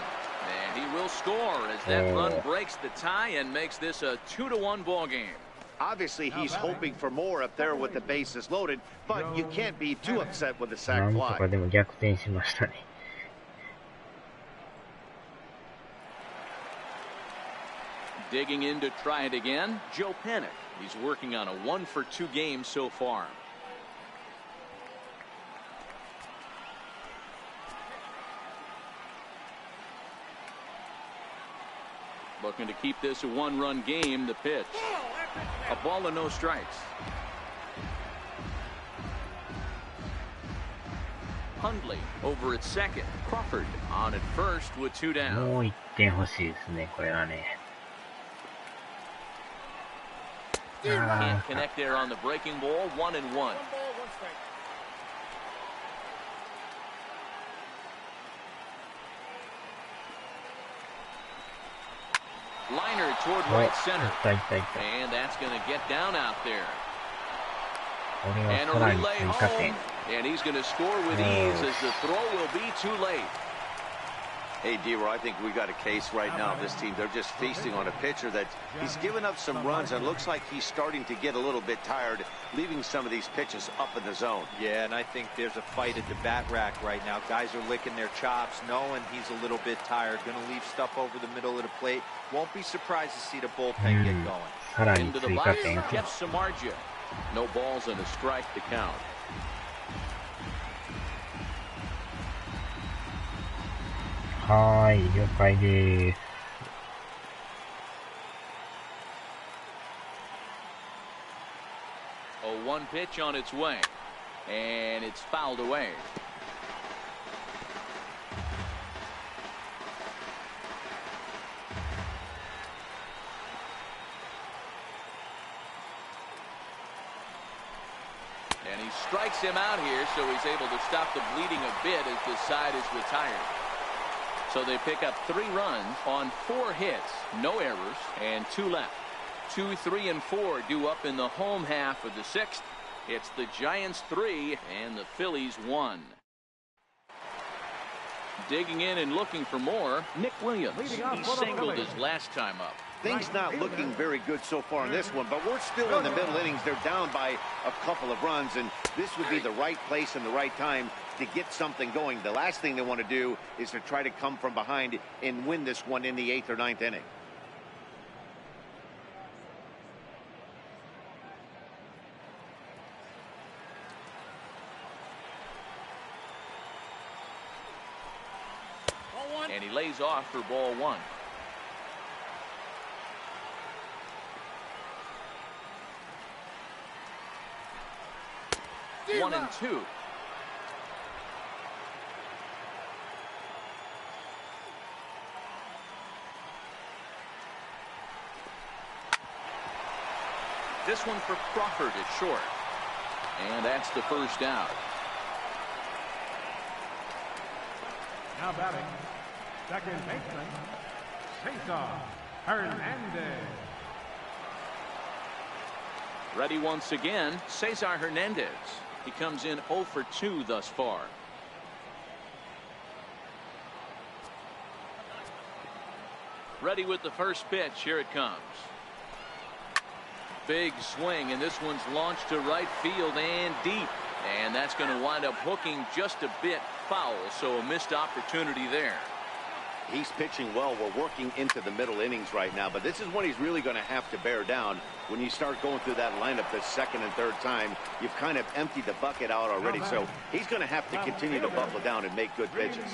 Speaker 1: And he will score as that run breaks the tie and makes this a 2-1 ball game.
Speaker 4: Obviously, he's hoping for more up there with the bases loaded, but you can't be too upset with the sac fly.
Speaker 1: Digging in to try it again, Joe Panic. He's working on a 1-for-2 game so far. Looking to keep this a 1-run game. The pitch. A ball and no strikes. Hundley over at second. Crawford on at first with 2 down.
Speaker 5: もう1点欲しいですね、これはね。
Speaker 1: Can't connect there on the breaking ball. 1-1. Liner toward right center. And that's going to get down out there. And a relay home. And he's going to score with ease as the throw will be too late.
Speaker 4: Hey, D-Roy, I think we got a case right now. This team, they're just feasting on a pitcher that he's given up some runs and looks like he's starting to get a little bit tired, leaving some of these pitches up in the zone.
Speaker 2: Yeah, and I think there's a fight at the bat rack right now. Guys are licking their chops, knowing he's a little bit tired. Going to leave stuff over the middle of the plate. Won't be surprised to see the bullpen get going.
Speaker 1: Into the box, Jeff Samardzija. No balls and a strike to count.
Speaker 5: Hi, 了解です。
Speaker 1: Oh, 1 pitch on its way. And it's fouled away. And he strikes him out here, so he's able to stop the bleeding a bit as this side is retired. So they pick up 3 runs on 4 hits, no errors, and 2 left. 2, 3, and 4 due up in the home half of the 6th. It's the Giants 3 and the Phillies 1. Digging in and looking for more, Nick Williams. He singled his last time up.
Speaker 4: Things not looking very good so far in this one, but we're still in the middle innings. They're down by a couple of runs, and this would be the right place and the right time to get something going. The last thing they want to do is to try to come from behind and win this one in the 8th or 9th inning.
Speaker 1: And he lays off for ball 1. One and 2. This one for Crawford is short. And that's the first out.
Speaker 3: Now batting, second baseman, Cesar Hernandez.
Speaker 1: Ready once again, Cesar Hernandez. He comes in 0 for 2 thus far. Ready with the first pitch. Here it comes. Big swing, and this one's launched to right field and deep. And that's going to wind up hooking just a bit foul, so a missed opportunity there.
Speaker 4: He's pitching well. We're working into the middle innings right now, but this is when he's really going to have to bear down. When you start going through that lineup the second and third time, you've kind of emptied the bucket out already, so he's going to have to continue to buckle down and make good pitches.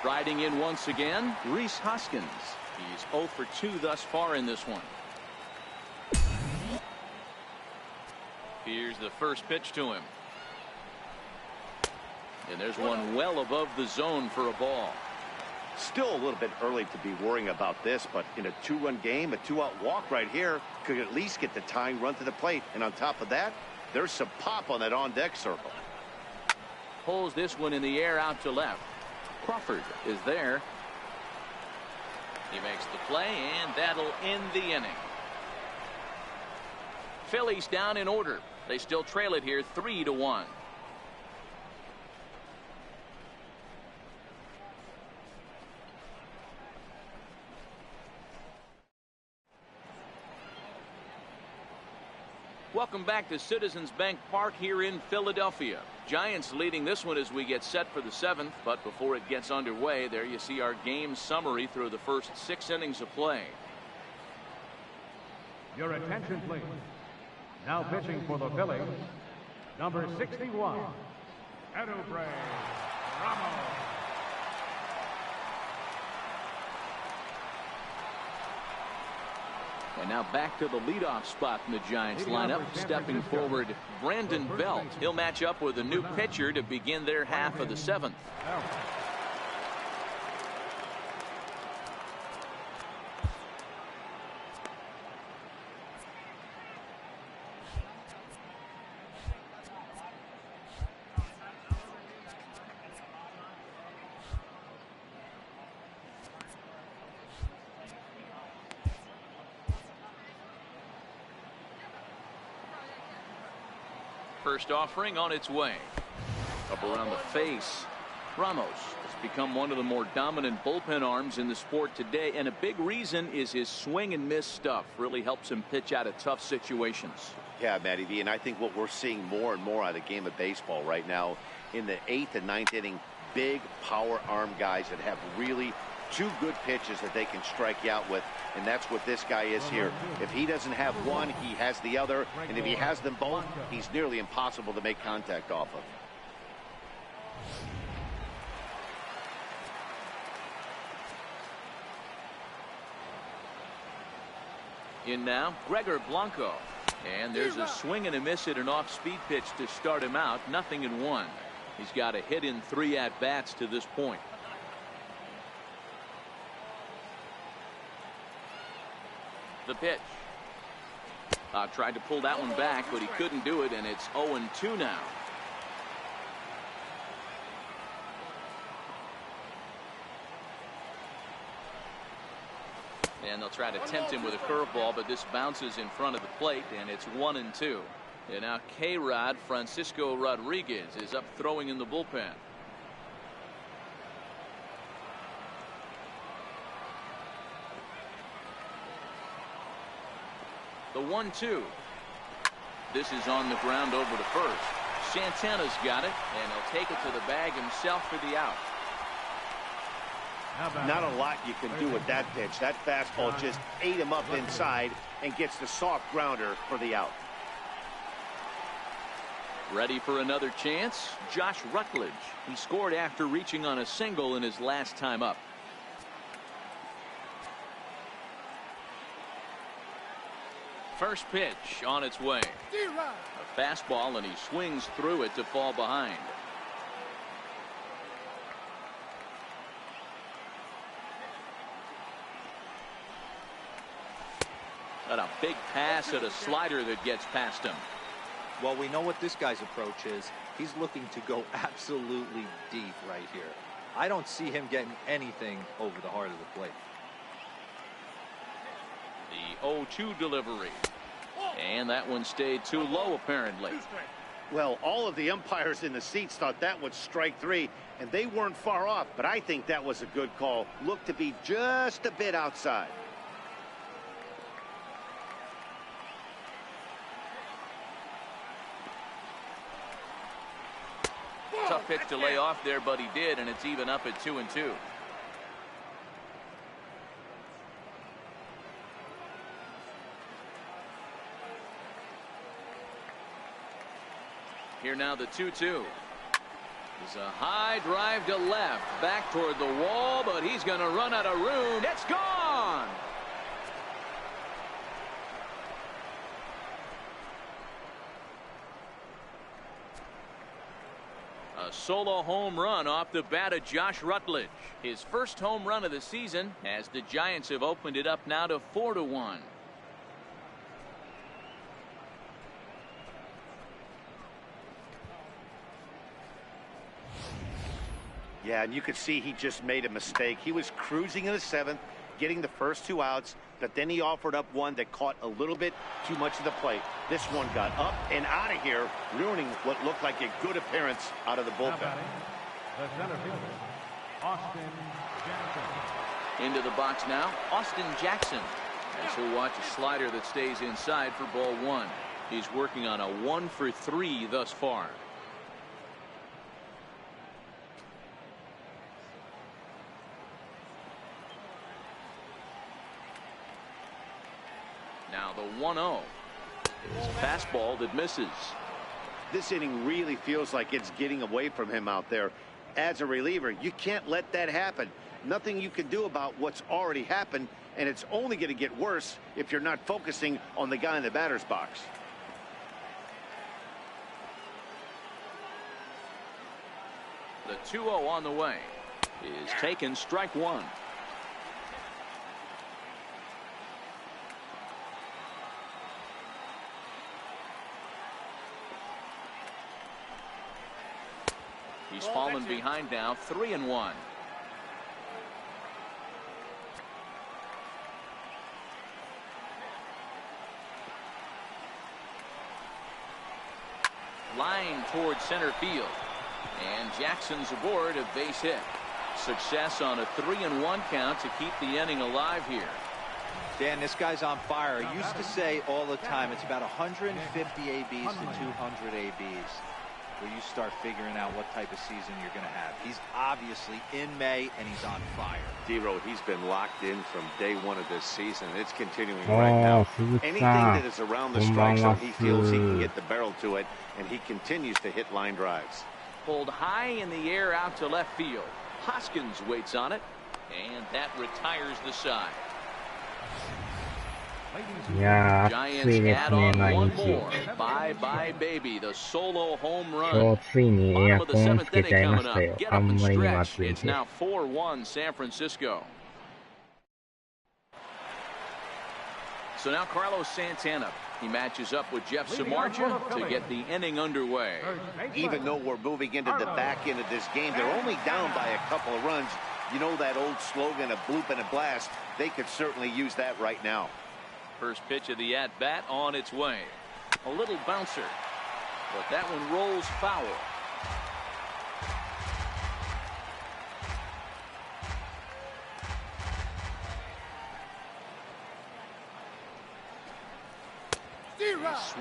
Speaker 1: Riding in once again, Rhys Hoskins. He's 0 for 2 thus far in this one. Here's the first pitch to him. And there's one well above the zone for a ball.
Speaker 4: Still a little bit early to be worrying about this, but in a 2-run game, a 2-out walk right here could at least get the tying run to the plate. And on top of that, there's some pop on that on-deck circle.
Speaker 1: Pulls this one in the air out to left. Crawford is there. He makes the play, and that'll end the inning. Phillies down in order. They still trail it here 3-1. Welcome back to Citizens Bank Park here in Philadelphia. Giants leading this one as we get set for the 7th, but before it gets underway, there you see our game summary through the first 6 innings of play.
Speaker 3: Your attention, please. Now pitching for the Phillies, number 61, Eduardo Ramos.
Speaker 1: And now back to the leadoff spot in the Giants lineup. Stepping forward, Brandon Belt. He'll match up with a new pitcher to begin their half of the 7th. First offering on its way. Up around the face. Ramos has become one of the more dominant bullpen arms in the sport today, and a big reason is his swing and miss stuff. Really helps him pitch out of tough situations.
Speaker 4: Yeah, Matty V, and I think what we're seeing more and more out of the game of baseball right now in the 8th and 9th inning, big power arm guys that have really 2 good pitches that they can strike you out with, and that's what this guy is here. If he doesn't have one, he has the other, and if he has them both, he's nearly impossible to make contact off of.
Speaker 1: In now, Gregor Blanco. And there's a swing and a miss at an off-speed pitch to start him out. 0-1. He's got a hit in 3 at-bats to this point. The pitch. Tried to pull that one back, but he couldn't do it, and it's 0-2 now. And they'll try to tempt him with a curveball, but this bounces in front of the plate, and it's 1-2. And now K-Rod Francisco Rodriguez is up throwing in the bullpen. The 1-2. This is on the ground over to first. Santana's got it, and he'll take it to the bag himself for the out.
Speaker 4: Not a lot you can do with that pitch. That fastball just ate him up inside and gets the soft grounder for the out.
Speaker 1: Ready for another chance? Josh Rutledge. He scored after reaching on a single in his last time up. First pitch on its way. A fastball, and he swings through it to fall behind. Got a big pass at a slider that gets past him.
Speaker 2: Well, we know what this guy's approach is. He's looking to go absolutely deep right here. I don't see him getting anything over the heart of the plate.
Speaker 1: The 0-2 delivery. And that one stayed too low, apparently.
Speaker 4: Well, all of the umpires in the seats thought that was strike 3, and they weren't far off, but I think that was a good call. Looked to be just a bit outside.
Speaker 1: Tough pitch to lay off there, but he did, and it's even up at 2-2. Here now the 2-2. It's a high drive to left, back toward the wall, but he's going to run out of room. It's gone. A A solo home run off the bat of Josh Rutledge. His first home run of the season, as the Giants have opened it up now to 4-1.
Speaker 4: Yeah, and you could see he just made a mistake. He was cruising in the 7th, getting the first 2 outs, but then he offered up one that caught a little bit too much of the plate. This one got up and out of here, ruining what looked like a good appearance out of the bullpen.
Speaker 3: The center fielder, Austin Jackson.
Speaker 1: Into the box now, Austin Jackson. As he'll watch a slider that stays inside for ball 1. He's working on a 1-for-3 thus far. Now the 1-0. It's a fastball that misses.
Speaker 4: This inning really feels like it's getting away from him out there. As a reliever, you can't let that happen. Nothing you can do about what's already happened, and it's only going to get worse if you're not focusing on the guy in the batter's box.
Speaker 1: The 2-0 on the way is taken, strike 1. He's fallen behind now, 3-1. Line towards center field. And Jackson's aboard a base hit. Success on a 3-1 count to keep the inning alive here.
Speaker 2: Dan, this guy's on fire. I used to say all the time it's about 150 ABs to 200 ABs where you start figuring out what type of season you're going to have. He's obviously in May, and he's on fire.
Speaker 4: D-Road, he's been locked in from day 1 of this season. It's continuing right now. Anything that is around the strike zone, he feels he can get the barrel to it, and he continues to hit line drives.
Speaker 1: Pulled high in the air out to left field. Hoskins waits on it, and that retires the side. Giants add on one more. Bye-bye, baby. The solo home run. Bottom of the 7th inning coming up. Get up and stretch. It's now 4-1 San Francisco. So now Carlos Santana. He matches up with Jeff Samardzija to get the inning underway.
Speaker 4: Even though we're moving into the back end of this game, they're only down by a couple of runs. You know that old slogan, a bloop and a blast. They could certainly use that right now.
Speaker 1: First pitch of the at-bat on its way. A little bouncer, but that one rolls foul.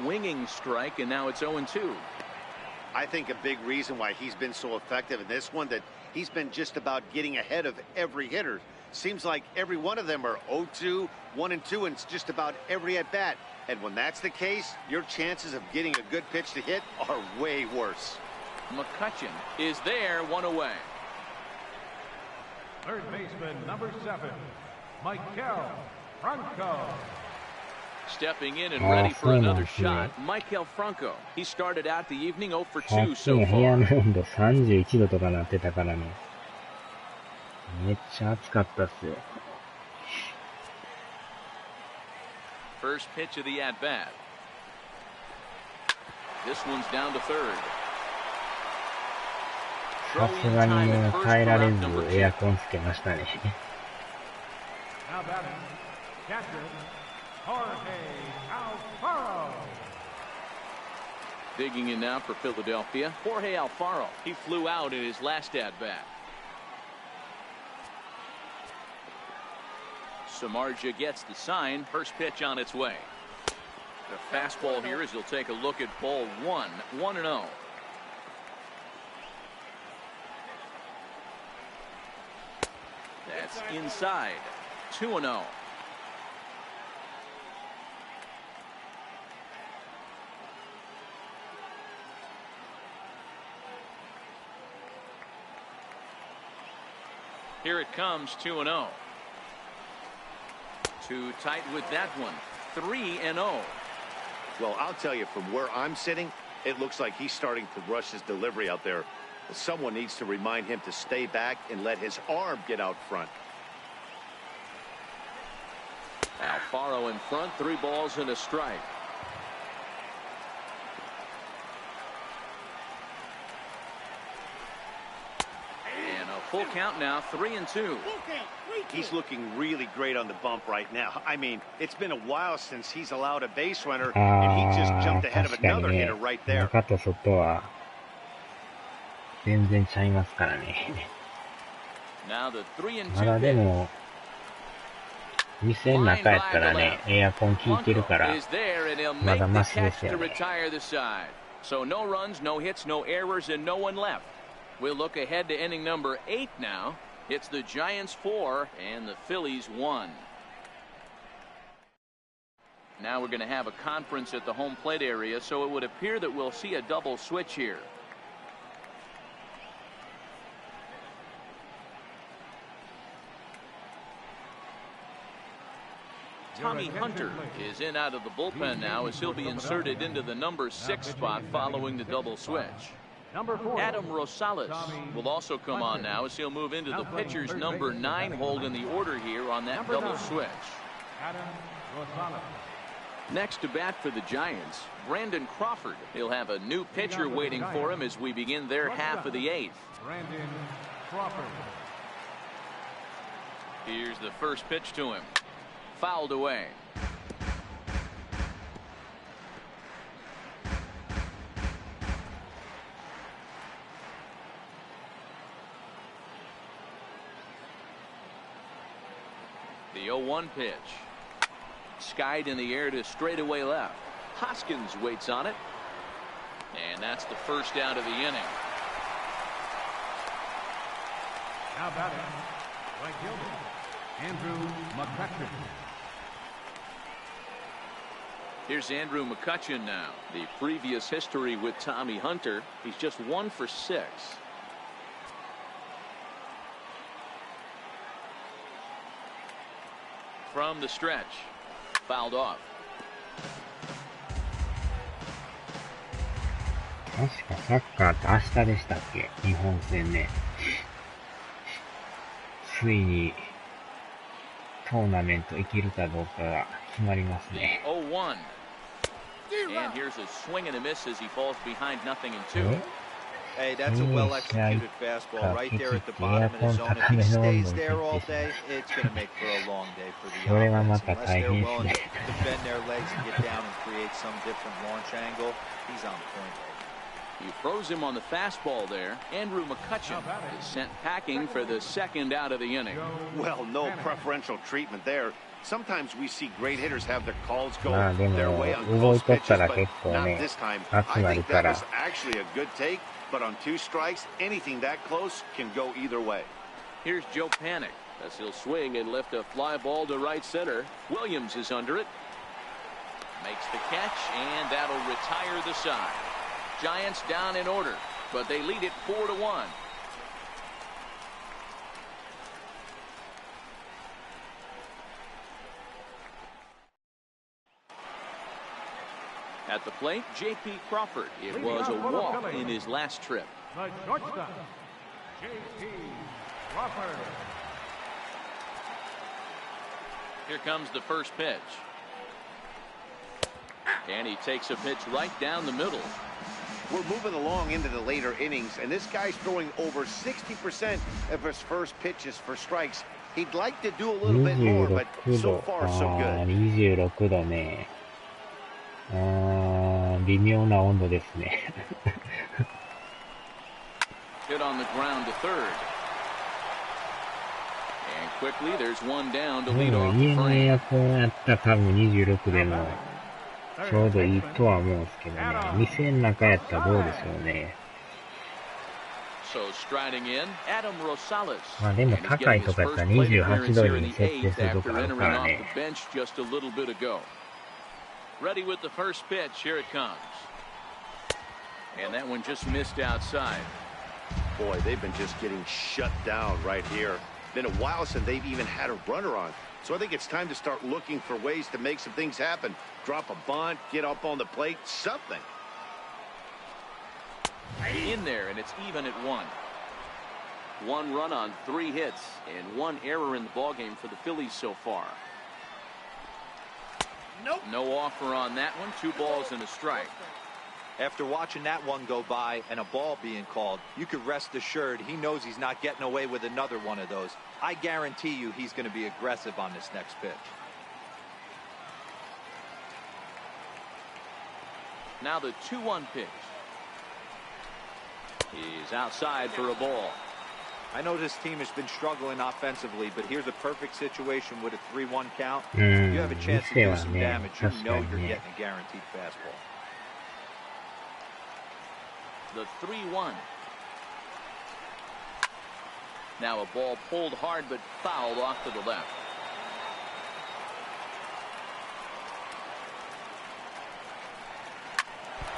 Speaker 1: Swinging strike, and now it's 0-2.
Speaker 4: I think a big reason why he's been so effective in this one, that he's been just about getting ahead of every hitter. Seems like every one of them are 0-2, 1-2, and it's just about every at bat. And when that's the case, your chances of getting a good pitch to hit are way worse.
Speaker 1: McCutchen is there, 1 away.
Speaker 3: Third baseman, number 7, Maikel Franco.
Speaker 1: Stepping in and ready for another shot, Maikel Franco. He started out the evening 0 for 2 so far.
Speaker 5: 31度とかなってたからね。めっちゃ暑かったっすよ。
Speaker 1: First pitch of the at-bat. This one's down to third.
Speaker 5: さすがにもう耐えられずエアコンつけましたね。
Speaker 3: Now batting, catcher, Jorge Alfaro.
Speaker 1: Digging in now for Philadelphia, Jorge Alfaro. He flew out in his last at-bat. Samardzija gets the sign. First pitch on its way. The fastball here as he'll take a look at ball 1, 1-0. That's inside, 2-0. Here it comes, 2-0. Too tight with that one, 3-0.
Speaker 4: Well, I'll tell you, from where I'm sitting, it looks like he's starting to rush his delivery out there. Someone needs to remind him to stay back and let his arm get out front.
Speaker 1: Alfaro in front, 3 balls and a strike. And a full count now, 3-2.
Speaker 4: He's looking really great on the bump right now. I mean, it's been a while since he's allowed a base runner, and he just jumped ahead of another hitter right there.
Speaker 5: 中と外は全然ちゃいますからね。
Speaker 1: Now the 3-2.
Speaker 5: まだでも店の中やったらね、エアコン効いてるからまだマシですよね。
Speaker 1: So no runs, no hits, no errors, and no one left. We'll look ahead to inning number 8 now. It's the Giants 4 and the Phillies 1. Now we're going to have a conference at the home plate area, so it would appear that we'll see a double switch here. Tommy Hunter is in out of the bullpen now as he'll be inserted into the number 6 spot following the double switch. Adam Rosales will also come on now as he'll move into the pitcher's number 9 hold in the order here on that double switch. Next to bat for the Giants, Brandon Crawford. He'll have a new pitcher waiting for him as we begin their half of the 8th.
Speaker 3: Brandon Crawford.
Speaker 1: Here's the first pitch to him. Fouled away. The 0-1 pitch. Skied in the air to straightaway left. Hoskins waits on it. And that's the first out of the inning.
Speaker 3: Now batting, right fielder, Andrew McCutchen.
Speaker 1: Here's Andrew McCutchen now. The previous history with Tommy Hunter, he's just 1 for 6. From the stretch. Fouled off.
Speaker 5: 確かサッカーって明日でしたっけ、日本戦ね。ついにトーナメント行けるかどうかが決まりますね。
Speaker 1: 0-1. And here's a swing and a miss as he falls behind 0-2.
Speaker 2: Hey, that's a well-executed fastball right there at the bottom of the zone. If he stays there all day, it's going to make for a long day for the offense. Unless they're willing to bend their legs and get down and create some different launch angle, he's on point.
Speaker 1: He throws him on the fastball there. Andrew McCutchen is sent packing for the second out of the inning.
Speaker 4: Well, no preferential treatment there. Sometimes we see great hitters have their calls go their way on close pitches, but not this time. I think that was actually a good take, but on 2 strikes, anything that close can go either way.
Speaker 1: Here's Joe Panic as he'll swing and lift a fly ball to right center. Williams is under it. Makes the catch, and that'll retire the side. Giants down in order, but they lead it 4-1. At the plate, J.P. Crawford. It was a walk in his last trip.
Speaker 3: The shortstop, J.P. Crawford.
Speaker 1: Here comes the first pitch. And he takes a pitch right down the middle.
Speaker 4: We're moving along into the later innings, and this guy's throwing over 60% of his first pitches for strikes. He'd like to do a little bit more, but so far so good.
Speaker 5: 26度ね。微妙な温度ですね。
Speaker 1: Hit on the ground to third. And quickly there's one down to lead off the
Speaker 5: 家のエアコンあったら多分26でもちょうどいいとは思うんですけどね。店の中やったらどうでしょうね。
Speaker 1: So striding in, Adam Rosales.
Speaker 5: まあでも高いとかやったら28度に設定するとかあるからね。
Speaker 1: Ready with the first pitch. Here it comes. And that one just missed outside.
Speaker 4: Boy, they've been just getting shut down right here. Been a while since they've even had a runner on. So I think it's time to start looking for ways to make some things happen. Drop a bunt, get up on the plate, something.
Speaker 1: In there, and it's even at 1. 1 run on 3 hits and 1 error in the ballgame for the Phillies so far.
Speaker 7: Nope.
Speaker 1: No offer on that one. 2 balls and a strike.
Speaker 2: After watching that one go by and a ball being called, you could rest assured he knows he's not getting away with another one of those. I guarantee you he's going to be aggressive on this next pitch.
Speaker 1: Now the 2-1 pitch. He's outside for a ball.
Speaker 2: I know this team has been struggling offensively, but here's a perfect situation with a 3-1 count. You have a chance to do some damage. You know you're getting a guaranteed fastball.
Speaker 1: The 3-1. Now a ball pulled hard but fouled off to the left.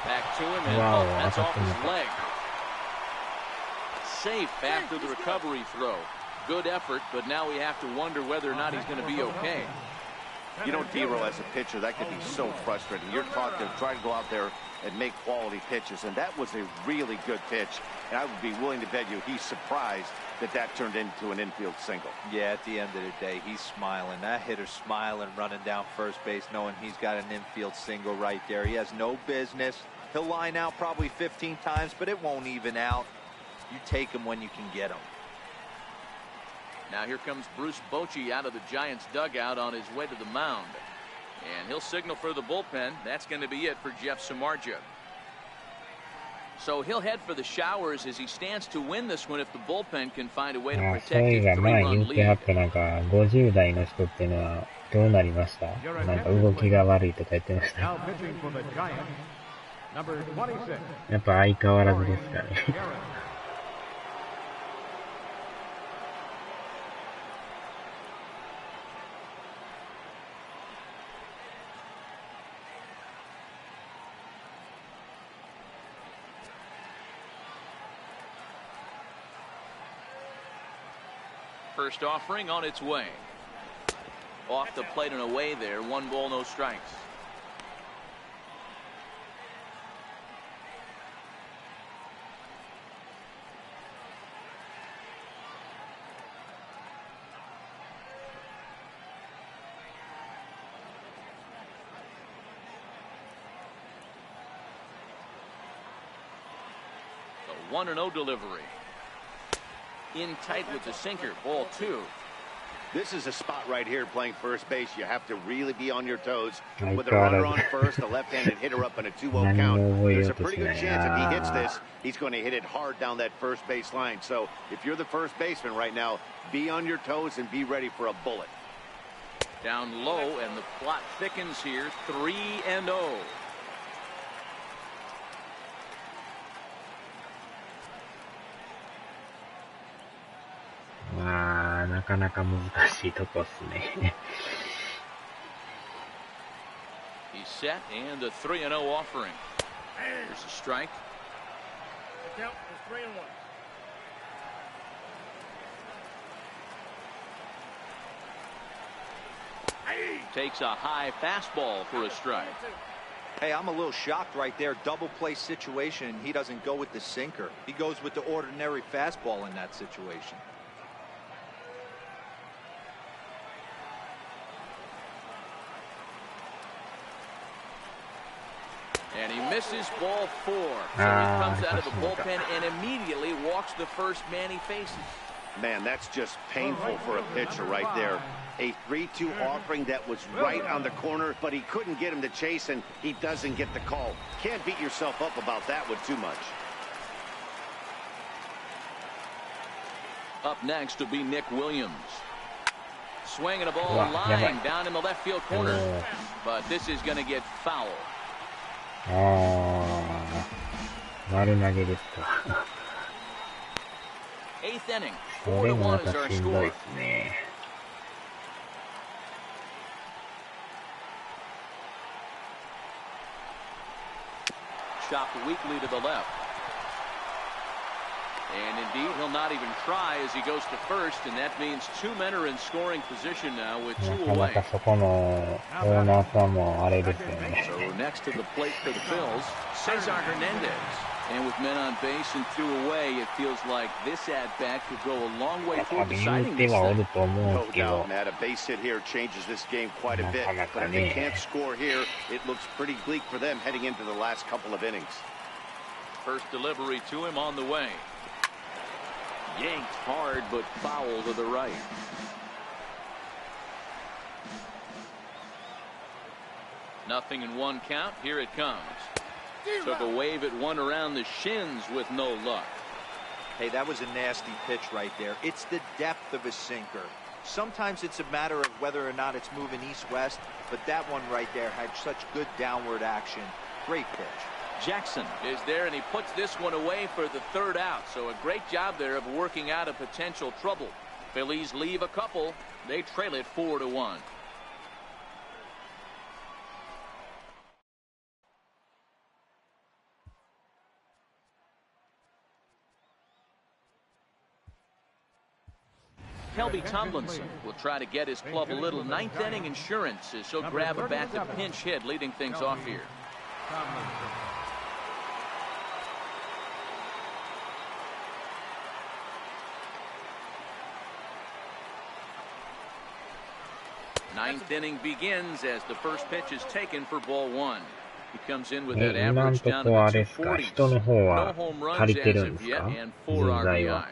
Speaker 1: Back to him, and that's off his leg. Safe after the recovery throw. Good effort, but now we have to wonder whether or not he's going to be okay.
Speaker 4: You know, D-Row, as a pitcher, that could be so frustrating. You're taught to try to go out there and make quality pitches, and that was a really good pitch. And I would be willing to bet you he's surprised that that turned into an infield single.
Speaker 2: Yeah, at the end of the day, he's smiling. That hitter's smiling, running down first base, knowing he's got an infield single right there. He has no business. He'll line out probably 15 times, but it won't even out. You take him when you can get him.
Speaker 1: Now here comes Bruce Bochy out of the Giants dugout on his way to the mound. And he'll signal for the bullpen. That's going to be it for Jeff Samardzija. So he'll head for the showers as he stands to win this one if the bullpen can find a way to protect his 3-run lead.
Speaker 5: 50代の人っていうのはどうなりました？なんか動きが悪いとか言ってました。やっぱ相変わらずですかね。
Speaker 1: First offering on its way. Off the plate and away there. 1 ball, no strikes. The 1-0 delivery. In tight with the sinker. Ball 2.
Speaker 4: This is a spot right here playing first base. You have to really be on your toes. With a runner on first, a left-handed hitter up in a 2-0 count. There's a pretty good chance if he hits this, he's going to hit it hard down that first base line. So if you're the first baseman right now, be on your toes and be ready for a bullet.
Speaker 1: Down low, and the plot thickens here. 3-0.
Speaker 5: まあ、なかなか難しいとこっすね。
Speaker 1: He's set, and a 3-0 offering. There's a strike.
Speaker 7: The count is 3-1.
Speaker 1: Takes a high fastball for a strike.
Speaker 2: Hey, I'm a little shocked right there. Double play situation. He doesn't go with the sinker. He goes with the ordinary fastball in that situation.
Speaker 1: And he misses ball 4. So he comes out of the bullpen and immediately walks the first man he faces.
Speaker 4: Man, that's just painful for a pitcher right there. A 3-2 offering that was right on the corner, but he couldn't get him to chase, and he doesn't get the call. Can't beat yourself up about that one too much.
Speaker 1: Up next will be Nick Williams. Swinging a ball line down in the left field corner. But this is going to get foul.
Speaker 5: 丸投げですか。
Speaker 1: Eighth inning.
Speaker 5: これもま
Speaker 1: 4-1 is
Speaker 5: た
Speaker 1: our
Speaker 5: しんどい
Speaker 1: score.
Speaker 5: ですね。
Speaker 1: Chopped weakly to the left. And indeed, he'll not even try as he goes to first, and that means 2 men are in scoring position now with 2
Speaker 5: なかな
Speaker 1: away.
Speaker 5: かそこのオーナーさんもあれですよね。
Speaker 1: So next to the plate for the Phils, Cesar Hernandez. And with men on base and 2 away, it feels like this at-bat could go a long way toward deciding this thing.
Speaker 4: No doubt, Matt. A base hit here changes this game quite a bit. But if they can't score here, it looks pretty bleak for them heading into the last couple of innings.
Speaker 1: First delivery to him on the way. Yanked hard, but foul to the right. Nothing in 1 count. Here it comes. Took a wave at one around the shins with no luck.
Speaker 2: Hey, that was a nasty pitch right there. It's the depth of a sinker. Sometimes it's a matter of whether or not it's moving east-west, but that one right there had such good downward action. Great pitch.
Speaker 1: Jackson is there, and he puts this one away for the 3rd out. So a great job there of working out a potential trouble. Phillies leave a couple. They trail it 4-1. Kelby Tomlinson will try to get his club a little 9th inning insurance as he'll grab a bat to pinch hit, leading things off here. Ninth inning begins as the first pitch is taken for ball 1. He comes in with that average down in the 240s. No home runs as of yet and 4 RBIs.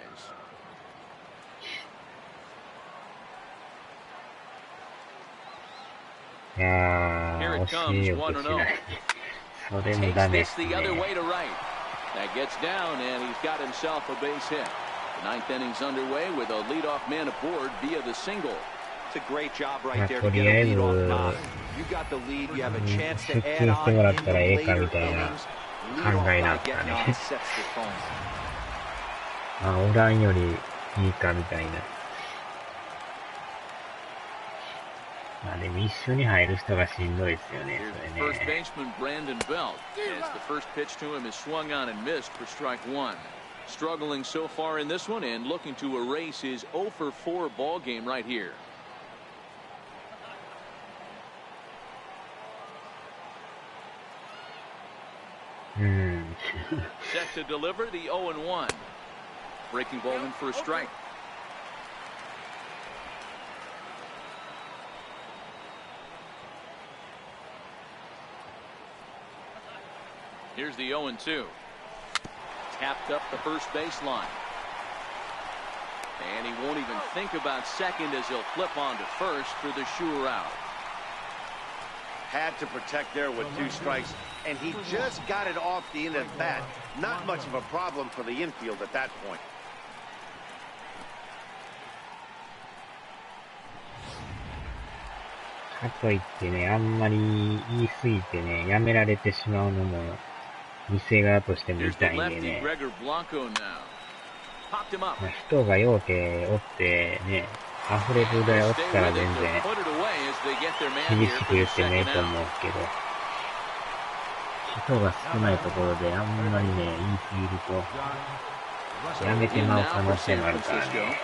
Speaker 1: Here it comes, 1-0. Takes this the other way to right. That gets down, and he's got himself a base hit. The 9th inning's underway with a leadoff man aboard via the single.
Speaker 2: It's a great job right there to get a leadoff knock. You got the lead. You have a chance to add on in the later innings. Leadoff by getting on sets the tone.
Speaker 5: おらんよりいいかみたいな。まあでも一緒に入る人がしんどいですよね、それね。
Speaker 1: First baseman Brandon Belt as the first pitch to him is swung on and missed for strike 1. Struggling so far in this one and looking to erase his 0 for 4 ball game right here. Set to deliver the 0-1. Breaking ball in for a strike. Here's the 0-2. Tapped up the first baseline. And he won't even think about second as he'll flip on to first for the sure out.
Speaker 4: Had to protect there with 2 strikes, and he just got it off the end of the bat. Not much of a problem for the infield at that point.
Speaker 5: かといってね、あんまり言い過ぎてね、やめられてしまうのも、店側としても痛いんでね。人がようておってね、溢れるぐらいおったら全然、厳しく言ってもいいと思うんですけど、人が少ないところであんまりね、言い過ぎると、やめてまう可能性もあるからね。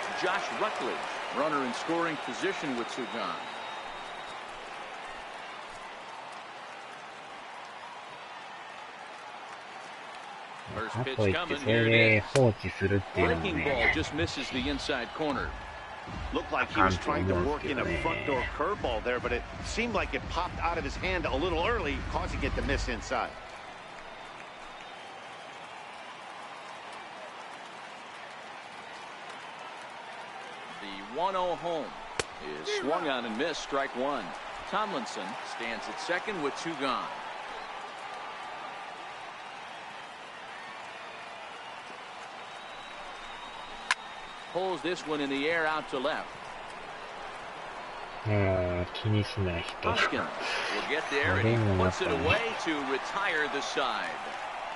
Speaker 5: かといってそれで放置するっていうのもね。
Speaker 4: Looked like he was trying to work in a front door curveball there, but it seemed like it popped out of his hand a little early, causing it to miss inside.
Speaker 1: The 1-0 home is swung on and missed, strike 1. Tomlinson stands at second with 2 gone. Pulls this one in the air out to left.
Speaker 5: 気にしない人。
Speaker 1: Hoskins will get there and he puts it away to retire the side.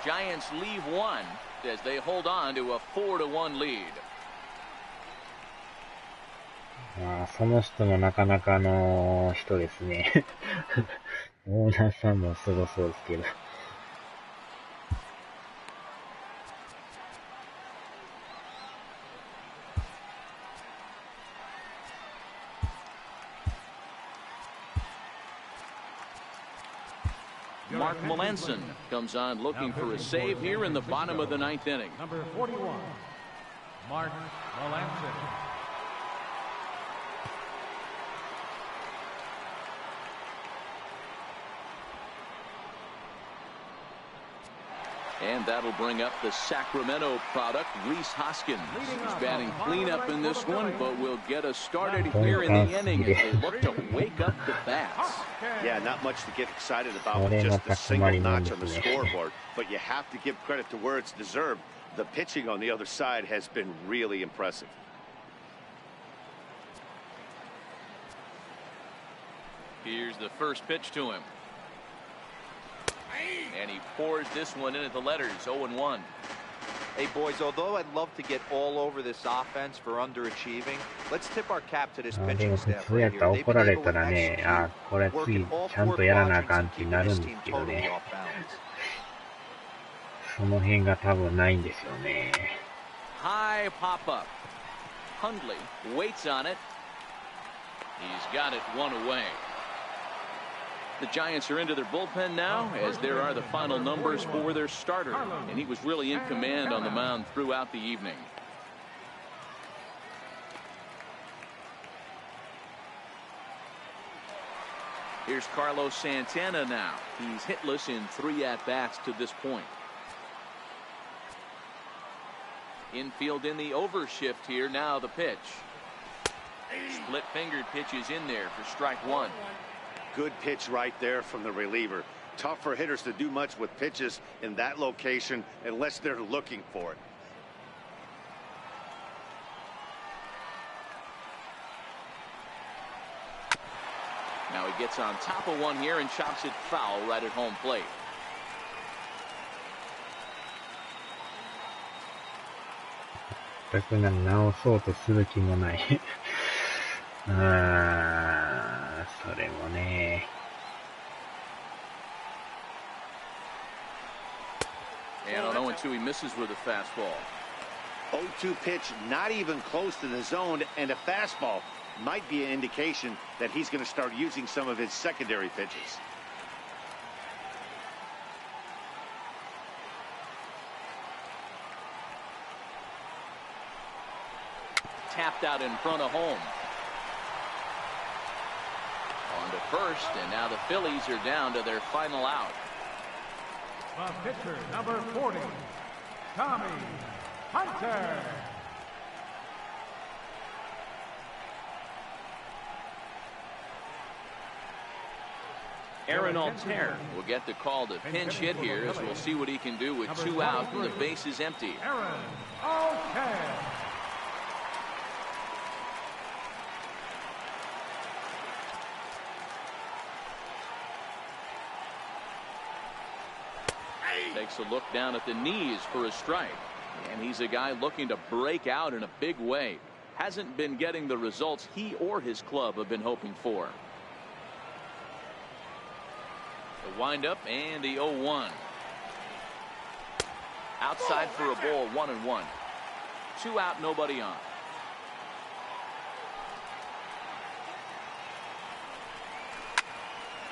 Speaker 1: Giants leave 1 as they hold on to a 4-1 lead.
Speaker 5: その人もなかなかの人ですね。オーナーさんもすごそうですけど。
Speaker 1: Mark Melanson comes on looking for a save here in the bottom of the ninth inning.
Speaker 3: Number 41, Mark Melanson.
Speaker 1: And that'll bring up the Sacramento product, Rhys Hoskins. He's batting cleanup in this one, but will get us started here in the inning as they look to wake up the bats.
Speaker 4: Yeah, not much to get excited about with just a single notch on the scoreboard, but you have to give credit to where it's deserved. The pitching on the other side has been really impressive.
Speaker 1: Here's the first pitch to him. And he pours this one in at the letters, 0-1.
Speaker 2: Hey, boys, although I'd love to get all over this offense for underachieving, let's tip our cap to this
Speaker 5: で
Speaker 2: pitching
Speaker 5: も普
Speaker 2: staff
Speaker 5: 通や
Speaker 2: right
Speaker 5: ったら
Speaker 2: here. They've
Speaker 5: 怒ら
Speaker 2: been
Speaker 5: れ
Speaker 2: able
Speaker 5: た
Speaker 2: to
Speaker 5: らね、
Speaker 2: execute,
Speaker 5: これ次
Speaker 2: working all
Speaker 5: ちゃん
Speaker 2: four
Speaker 5: とやらなあ
Speaker 2: quadrants
Speaker 5: かん
Speaker 2: and
Speaker 5: って
Speaker 2: keeping
Speaker 5: なるん
Speaker 2: this
Speaker 5: で
Speaker 2: team
Speaker 5: すけど
Speaker 2: totally
Speaker 5: ね。
Speaker 2: off balance.
Speaker 5: その辺が多分ないんですよね。
Speaker 1: High pop up. Hundley waits on it. He's got it one away. The Giants are into their bullpen now, as there are the final numbers for their starter, and he was really in command on the mound throughout the evening. Here's Carlos Santana now. He's hitless in 3 at-bats to this point. Infield in the overshift here. Now the pitch. Split-fingered pitch is in there for strike 1.
Speaker 4: Good pitch right there from the reliever. Tough for hitters to do much with pitches in that location unless they're looking for it.
Speaker 1: Now he gets on top of one here and chops it foul right at home plate.
Speaker 5: 全く直そうとする気もない。それもね。
Speaker 1: And on 0-2 he misses with a fastball.
Speaker 4: 0-2 pitch, not even close to the zone, and a fastball might be an indication that he's going to start using some of his secondary pitches.
Speaker 1: Tapped out in front of home. On to first, and now the Phillies are down to their final out.
Speaker 3: The pitcher, number 40, Tommy Hunter.
Speaker 1: Aaron Altair will get the call to pinch hit here, as we'll see what he can do with 2 out and the base is empty.
Speaker 3: Aaron Altair.
Speaker 1: Takes a look down at the knees for a strike. And he's a guy looking to break out in a big way. Hasn't been getting the results he or his club have been hoping for. The windup and the 0-1. Outside for a ball, 1-1. 2 out, nobody on.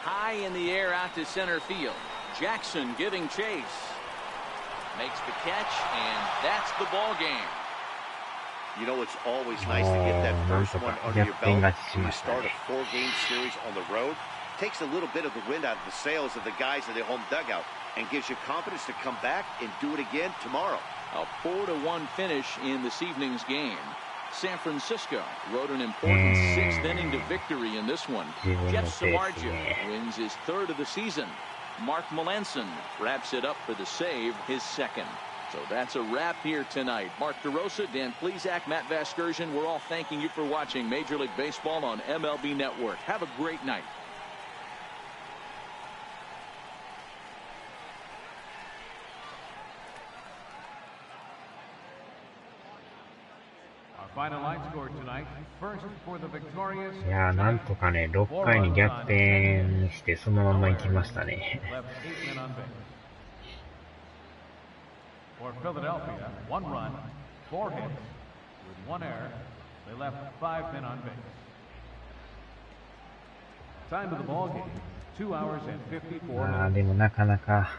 Speaker 1: High in the air out to center field. Jackson giving chase. Makes the catch, and that's the ball game.
Speaker 4: You know, it's always nice to get that first one under your belt when you start a 4-game series on the road. Takes a little bit of the wind out of the sails of the guys in the home dugout and gives you confidence to come back and do it again tomorrow.
Speaker 1: A 4-1 finish in this evening's game. San Francisco rode an important 6th inning to victory in this one. Jeff Samardzija wins his 3rd of the season. Mark Melanson wraps it up for the save, his 2nd. So that's a wrap here tonight. Mark DeRosa, Dan Plesac, Matt Vasgersian, we're all thanking you for watching Major League Baseball on MLB Network. Have a great night.
Speaker 3: Final line score tonight. First for the victorious.
Speaker 5: いやー、なんとかね、6回に逆転して、そのまま行きましたね。
Speaker 3: Left 8 men on base. For Philadelphia, 1 run, 4 hits, with 1 error. They left 5 men on base. Time of the ball game, 2 hours and 54
Speaker 5: まあ
Speaker 3: minutes.
Speaker 5: でもなかなか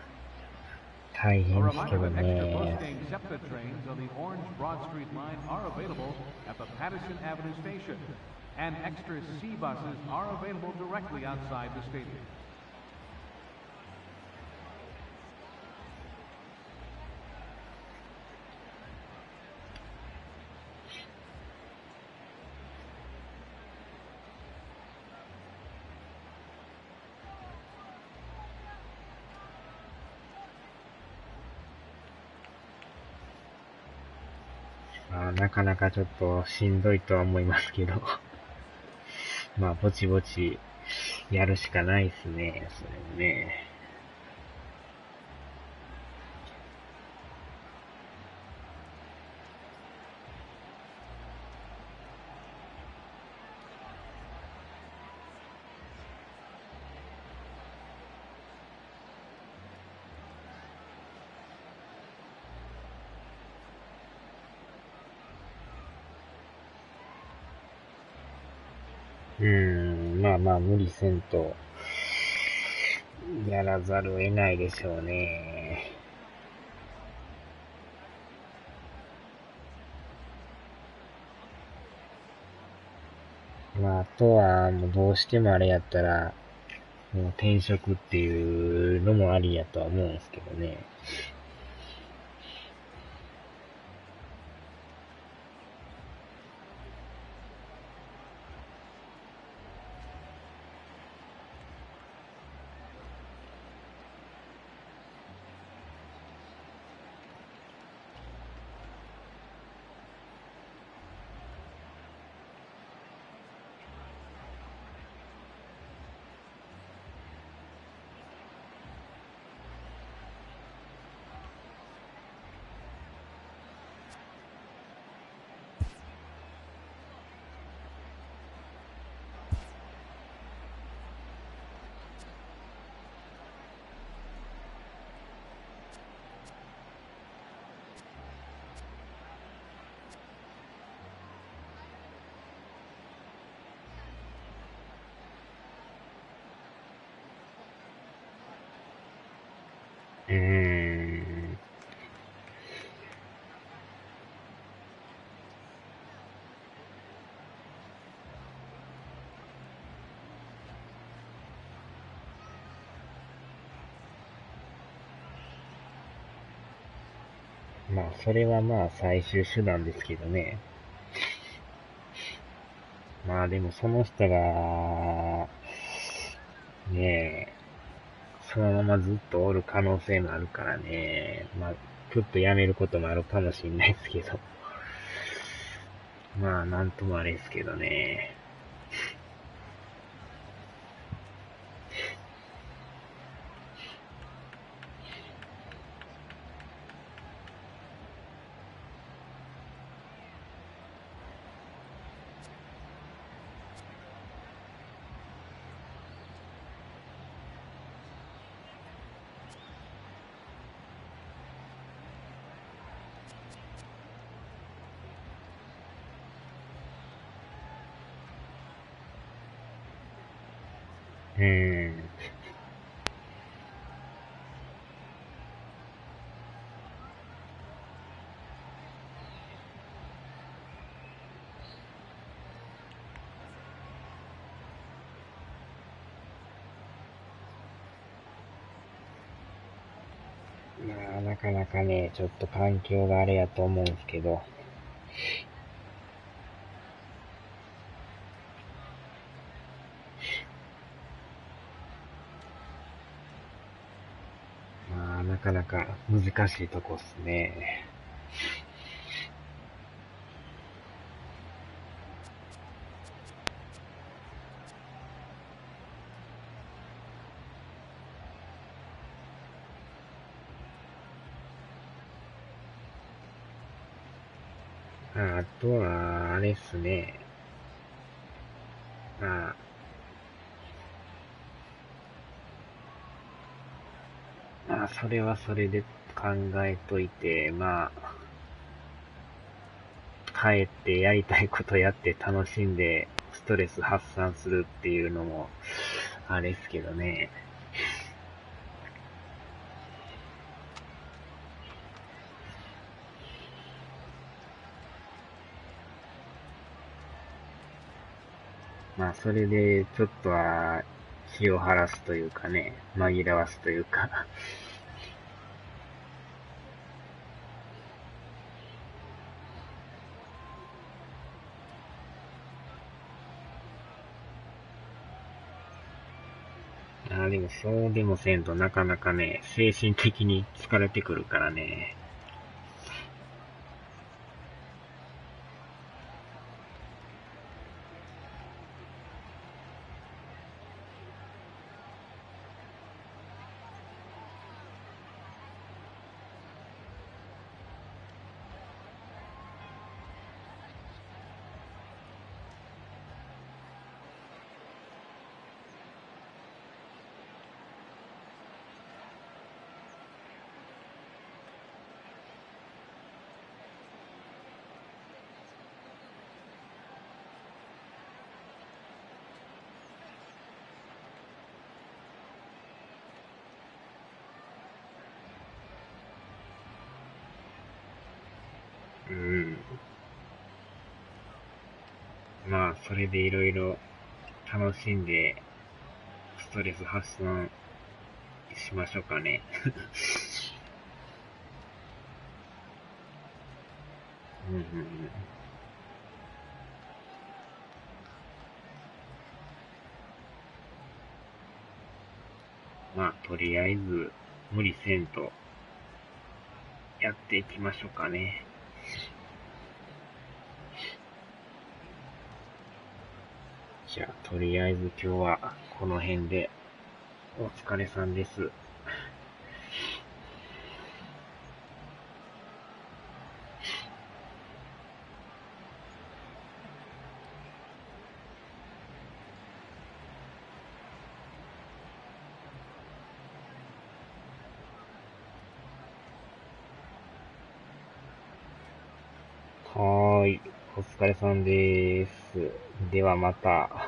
Speaker 5: 大
Speaker 3: A
Speaker 5: 変ですけ
Speaker 3: reminder
Speaker 5: ど
Speaker 3: that extra
Speaker 5: ね。
Speaker 3: posting SEPTA trains on the Orange Broad Street line are available at the Patterson Avenue station, and extra C buses are available directly outside the stadium. まあ、なかなかちょっとしんどいとは思いますけど。まあ、ぼちぼちやるしかないですね、それもね。まあまあ無理せんとやらざるを得ないでしょうね。まああとはもうどうしてもあれやったらもう転職っていうのもありやとは思うんですけどね。まあそれはまあ最終手段ですけどね。まあでもその人がねえそのままずっとおる可能性もあるからね。まあちょっとやめることもあるかもしれないですけど。まあなんともあれですけどね。まあなかなかね、ちょっと環境があれやと思うんですけど。まあなかなか難しいとこっすね。あとは、あれっすね。まあ、それはそれで考えといて、まあ、帰ってやりたいことやって楽しんで、ストレス発散するっていうのもあれですけどね。まあ、それで、ちょっとは、気を晴らすというかね、紛らわすというか。でもそうでもせんとなかなかね、精神的に疲れてくるからね。まあ、それでいろいろ楽しんで、ストレス発散しましょうかね。まあ、とりあえず、無理せんと、やっていきましょうかね。じゃあ、とりあえず今日はこの辺でお疲れさんです。はーい、お疲れさんです。ではまた。